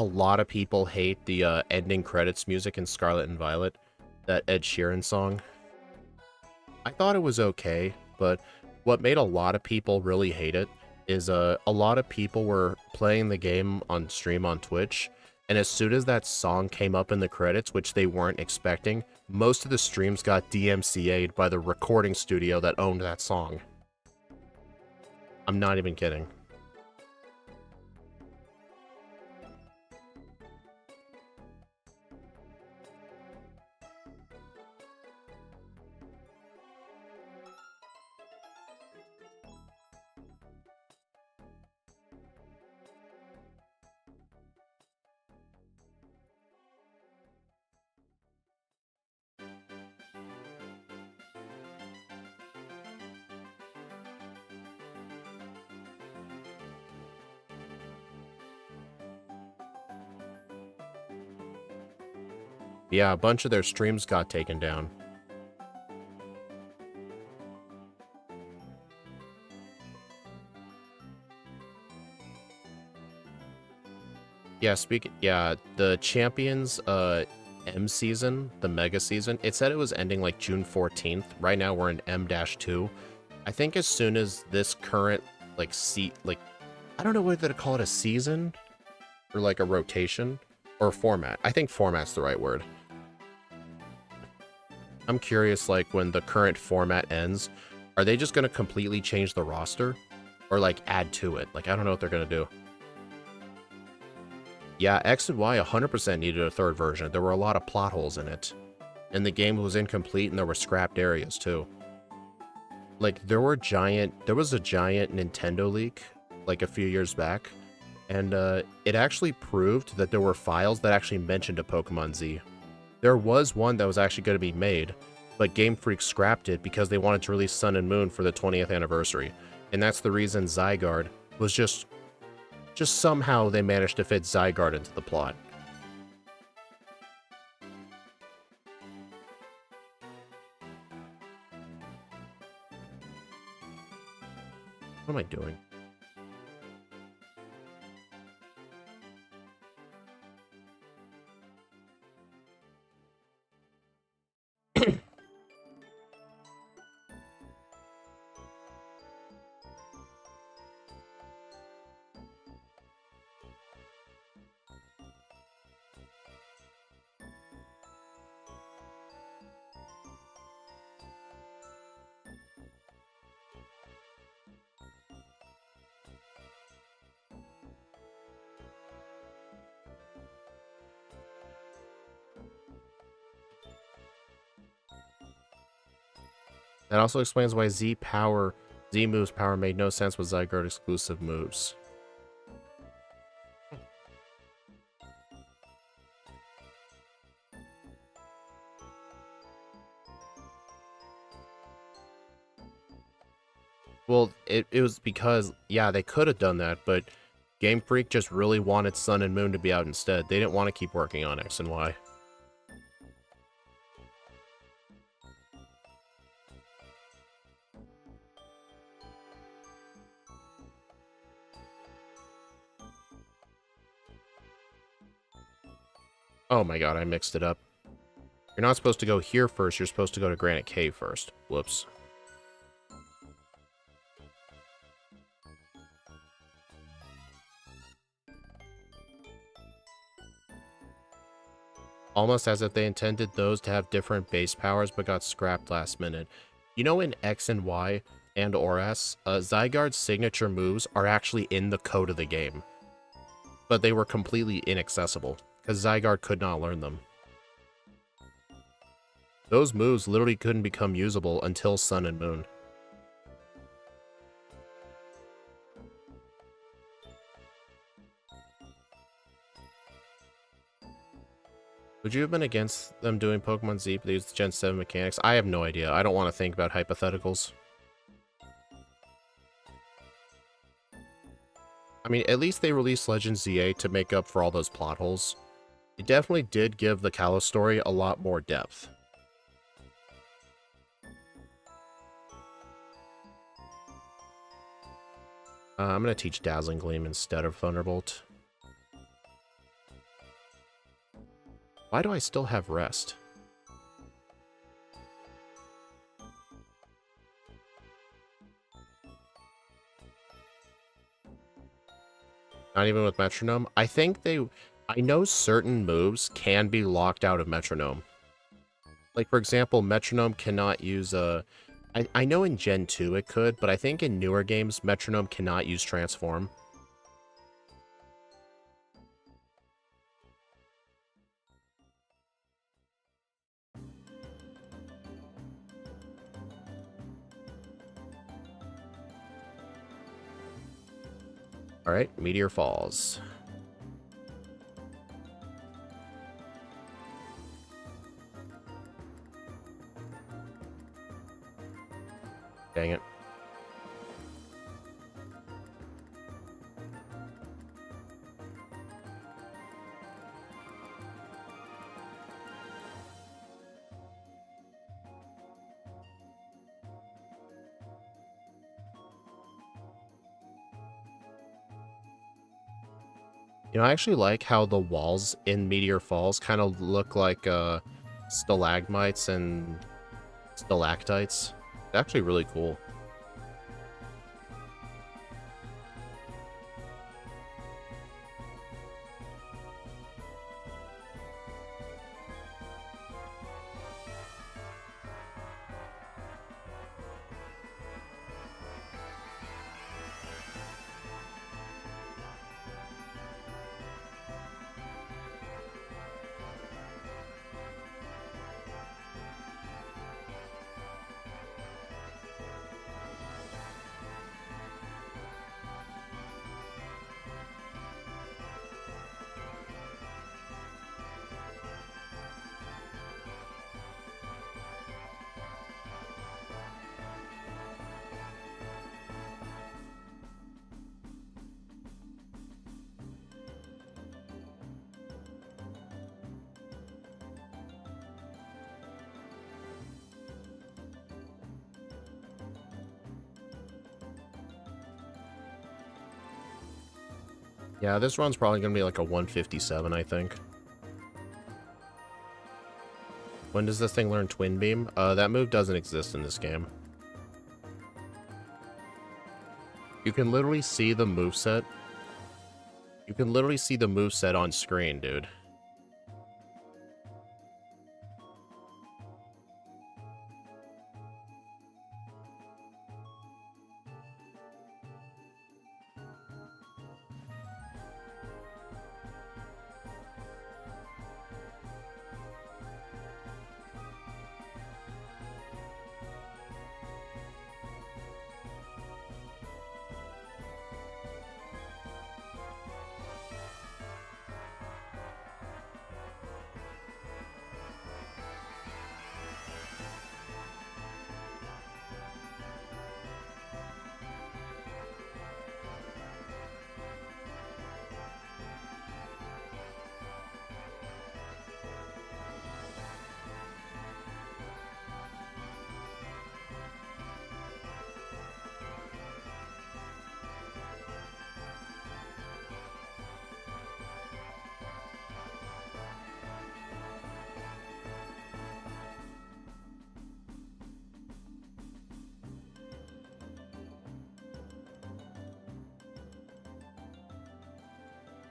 lot of people hate the ending credits music in Scarlet and Violet, that Ed Sheeran song. I thought it was okay, but what made a lot of people really hate it is a lot of people were playing the game on stream on Twitch, and as soon as that song came up in the credits, which they weren't expecting, most of the streams got DMCA'd by the recording studio that owned that song. I'm not even kidding. Yeah, a bunch of their streams got taken down. Yeah, the Champions M season, the Mega season, it said it was ending like June 14th. Right now we're in M-2. I think as soon as this current I don't know whether to call it a season or like a rotation or format. I think format's the right word. I'm curious, like, when the current format ends, are they just going to completely change the roster? Or, like, add to it? Like, I don't know what they're going to do. Yeah, X and Y 100% needed a third version. There were a lot of plot holes in it. And the game was incomplete, and there were scrapped areas, too. Like, there was a giant Nintendo leak, like, a few years back. And, it actually proved that there were files that actually mentioned a Pokemon Z. There was one that was actually going to be made, but Game Freak scrapped it because they wanted to release Sun and Moon for the 20th anniversary. And that's the reason Zygarde was just somehow they managed to fit Zygarde into the plot. What am I doing? That also explains why Z moves power made no sense with Zygarde exclusive moves. Well, it was because, yeah, they could have done that, but Game Freak just really wanted Sun and Moon to be out instead. They didn't want to keep working on X and Y. Oh my god, I mixed it up. You're not supposed to go here first, you're supposed to go to Granite Cave first. Whoops. Almost as if they intended those to have different base powers but got scrapped last minute. You know, in X and Y and or S, Zygarde's signature moves are actually in the code of the game. But they were completely inaccessible, because Zygarde could not learn them. Those moves literally couldn't become usable until Sun and Moon. Would you have been against them doing Pokemon Z but they used Gen 7 mechanics? I have no idea. I don't want to think about hypotheticals. I mean, at least they released Legend ZA to make up for all those plot holes. It definitely did give the Kalos story a lot more depth. I'm going to teach Dazzling Gleam instead of Thunderbolt. Why do I still have Rest? Not even with Metronome? I know certain moves can be locked out of Metronome. Like, for example, Metronome cannot use a... I know in Gen 2 it could, but I think in newer games, Metronome cannot use Transform. Alright, Meteor Falls. Dang it. You know, I actually like how the walls in Meteor Falls kind of look like stalagmites and stalactites. It's actually really cool. Yeah, this run's probably going to be like a 157, I think. When does this thing learn Twin Beam? That move doesn't exist in this game. You can literally see the moveset. You can literally see the moveset on screen, dude.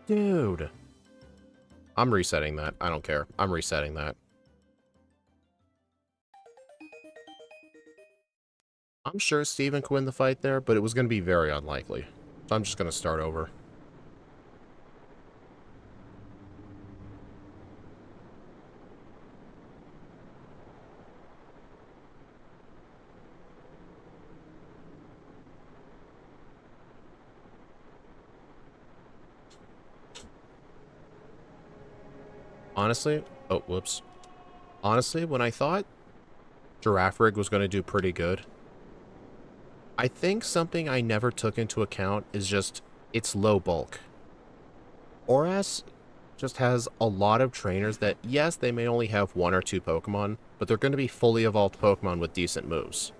Dude. I'm resetting that. I don't care. I'm resetting that. I'm sure Steven could win the fight there, but it was going to be very unlikely. So I'm just going to start over. Honestly, oh, whoops. Honestly, when I thought Girafarig was going to do pretty good, I think something I never took into account is just it's low bulk. Oras just has a lot of trainers that, yes, they may only have 1 or 2 Pokemon, but they're going to be fully evolved Pokemon with decent moves.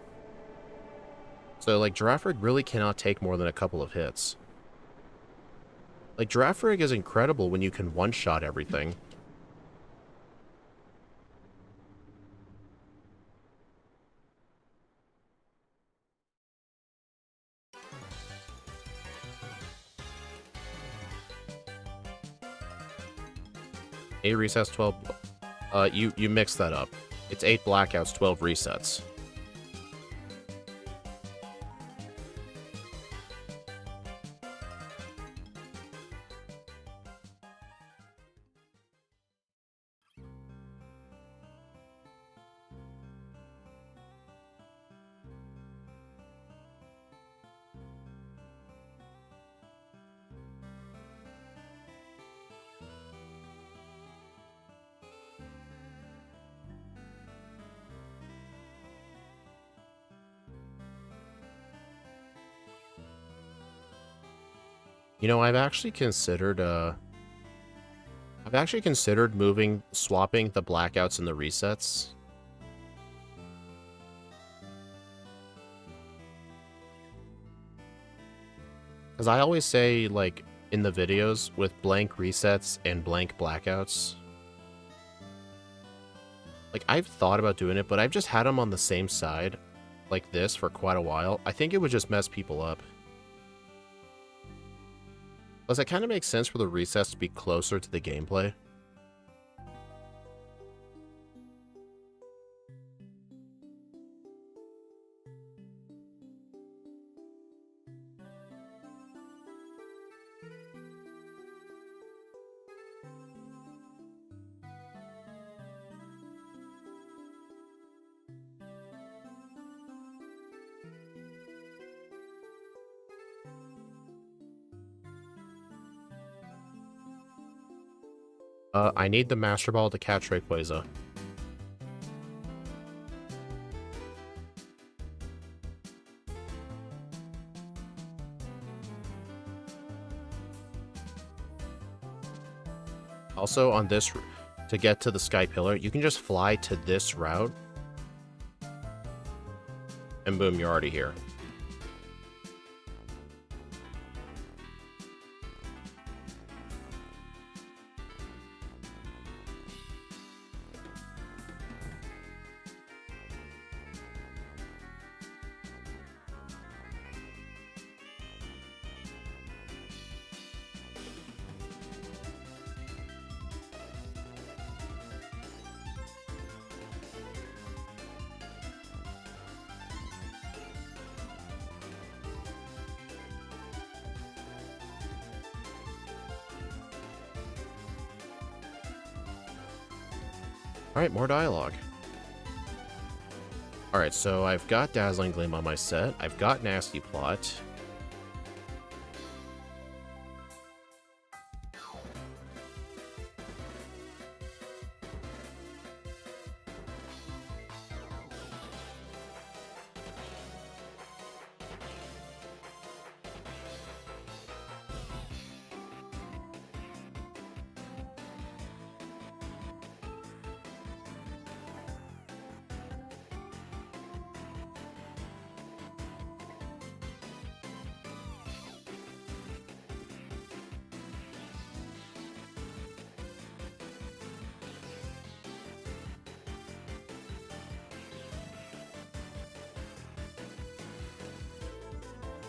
So, like, Girafarig really cannot take more than a couple of hits. Like, Girafarig is incredible when you can one-shot everything. A resets, 12... you mixed that up. It's 8 blackouts, 12 resets. You know, I've actually considered swapping the blackouts and the resets. Because I always say, like, in the videos, with blank resets and blank blackouts. Like, I've thought about doing it, but I've just had them on the same side, like this, for quite a while. I think it would just mess people up. Plus, it kind of makes sense for the resets to be closer to the gameplay. I need the Master Ball to catch Rayquaza. Also, on this, to get to the Sky Pillar, you can just fly to this route. And boom, you're already here. Alright, more dialogue. Alright, so I've got Dazzling Gleam on my set. I've got Nasty Plot.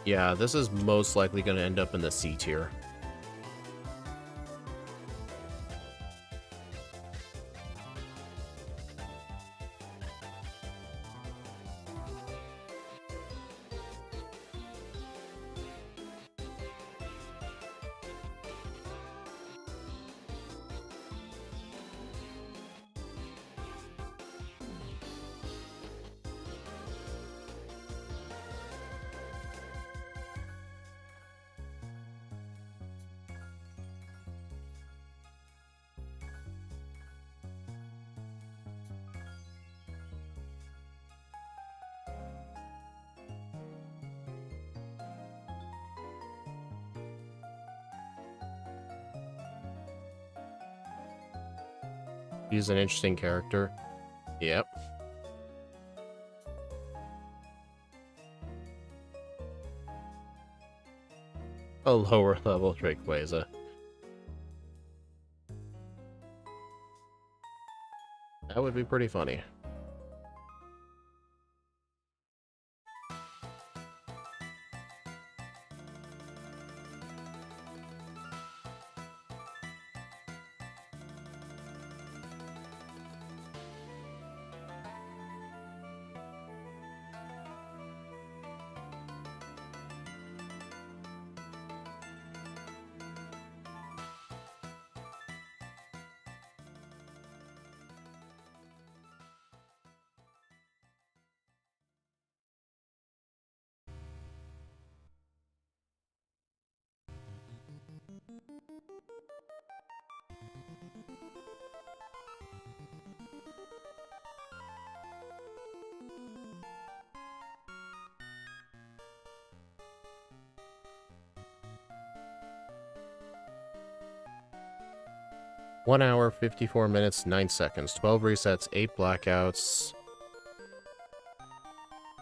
Yeah, this is most likely going to end up in the C tier. He's an interesting character. Yep. A lower level Rayquaza. That would be pretty funny. One hour, 54 minutes, 9 seconds, 12 resets, 8 blackouts.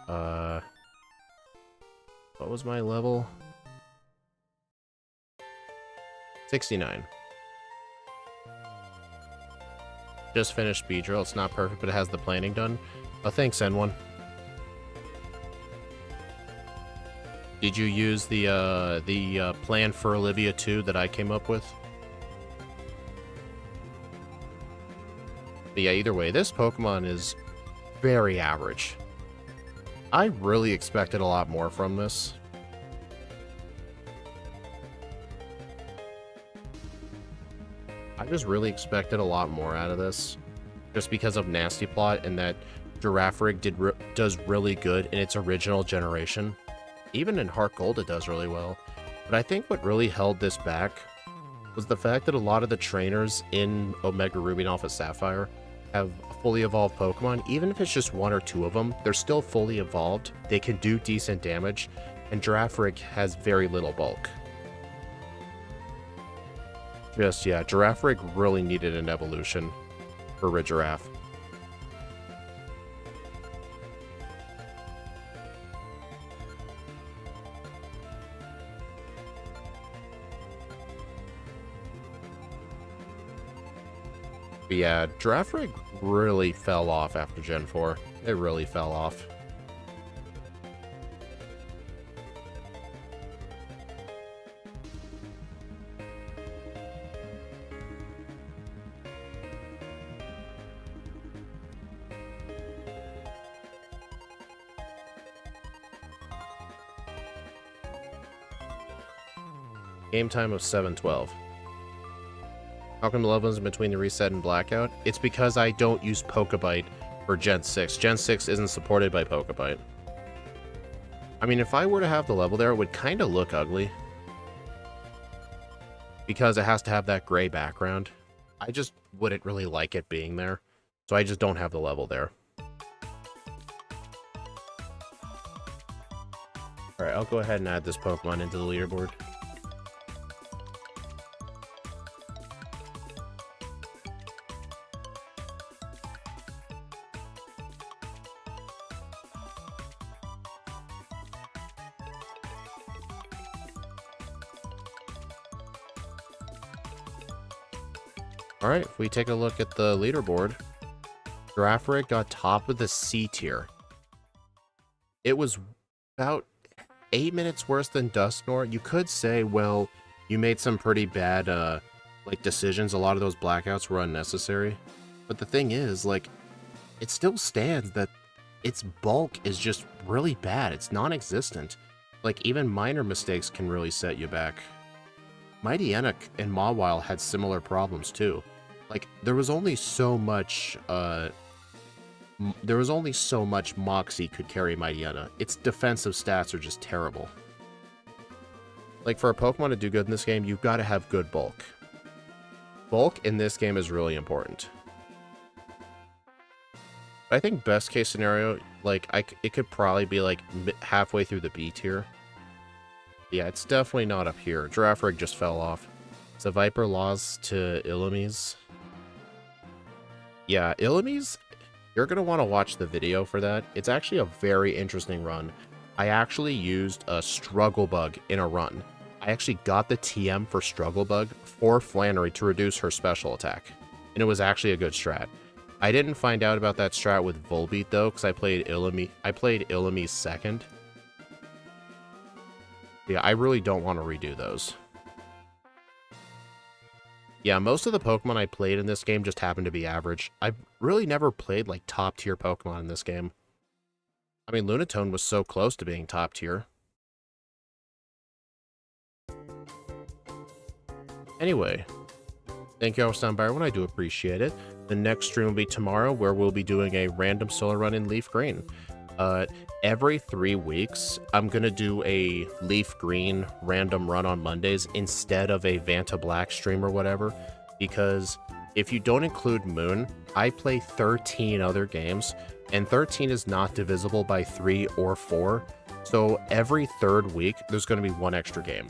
What was my level? 69. Just finished speed drill. It's not perfect, but it has the planning done. Oh, thanks, N1. Did you use the plan for Olivia 2 that I came up with? But yeah, either way, this Pokemon is very average. I really expected a lot more from this. I just really expected a lot more out of this. Just because of Nasty Plot and that Girafarig does really good in its original generation. Even in Heart Gold it does really well. But I think what really held this back was the fact that a lot of the trainers in Omega Ruby and Alpha Sapphire have fully evolved Pokemon. Even if it's just 1 or 2 of them, they're still fully evolved. They can do decent damage, and Girafarig has very little bulk. Just, yeah, Girafarig really needed an evolution for Regiroth. But yeah, Girafarig really fell off after Gen 4. It really fell off. Game time of 7:12. How come the levels in between the reset and blackout? It's because I don't use Pokebite for Gen 6. Gen 6 isn't supported by Pokebite. I mean, if I were to have the level there, it would kind of look ugly. Because it has to have that gray background. I just wouldn't really like it being there. So I just don't have the level there. Alright, I'll go ahead and add this Pokemon into the leaderboard. Alright, if we take a look at the leaderboard, Girafarig got top of the C tier. It was about 8 minutes worse than Dusknoir. You could say, well, you made some pretty bad decisions. A lot of those blackouts were unnecessary. But the thing is, like, it still stands that its bulk is just really bad. It's non-existent. Like, even minor mistakes can really set you back. Mightyena and Mawile had similar problems too. Like, there was only so much Moxie could carry Mightyena. Its defensive stats are just terrible. Like, for a Pokemon to do good in this game, you've got to have good bulk. Bulk in this game is really important. I think best case scenario, like, it could probably be like halfway through the B tier. Yeah, it's definitely not up here. Girafarig just fell off. So Viper lost to Illumise. Yeah, Illumise, you're going to want to watch the video for that. It's actually a very interesting run. I actually used a Struggle Bug in a run. I actually got the TM for Struggle Bug for Flannery to reduce her special attack. And it was actually a good strat. I didn't find out about that strat with Volbeat though, because I played Illumise second. Yeah, I really don't want to redo those. Yeah, most of the Pokemon I played in this game just happened to be average. I've really never played, like, top-tier Pokemon in this game. I mean, Lunatone was so close to being top tier. Anyway, thank you all for stopping by, everyone. I do appreciate it. The next stream will be tomorrow, where we'll be doing a random solo run in Leaf Green. Every 3 weeks, I'm going to do a Leaf Green random run on Mondays instead of a Vanta Black stream or whatever, because if you don't include Moon, I play 13 other games, and 13 is not divisible by 3 or 4, so every 3rd week, there's going to be 1 extra game.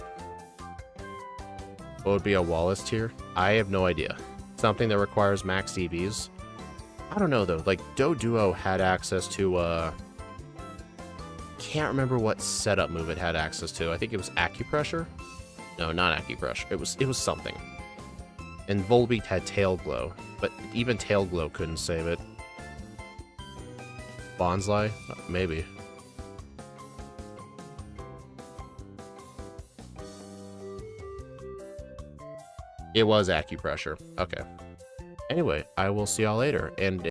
What would be a Wallace tier? I have no idea. Something that requires max EVs? I don't know, though. Like, Doduo had access to, can't remember what setup move it had access to. I think it was Acupressure? No, not Acupressure. It was something. And Volbeat had Tail Glow, but even Tail Glow couldn't save it. Bonsly? Maybe. It was Acupressure. Okay. Anyway, I will see y'all later, and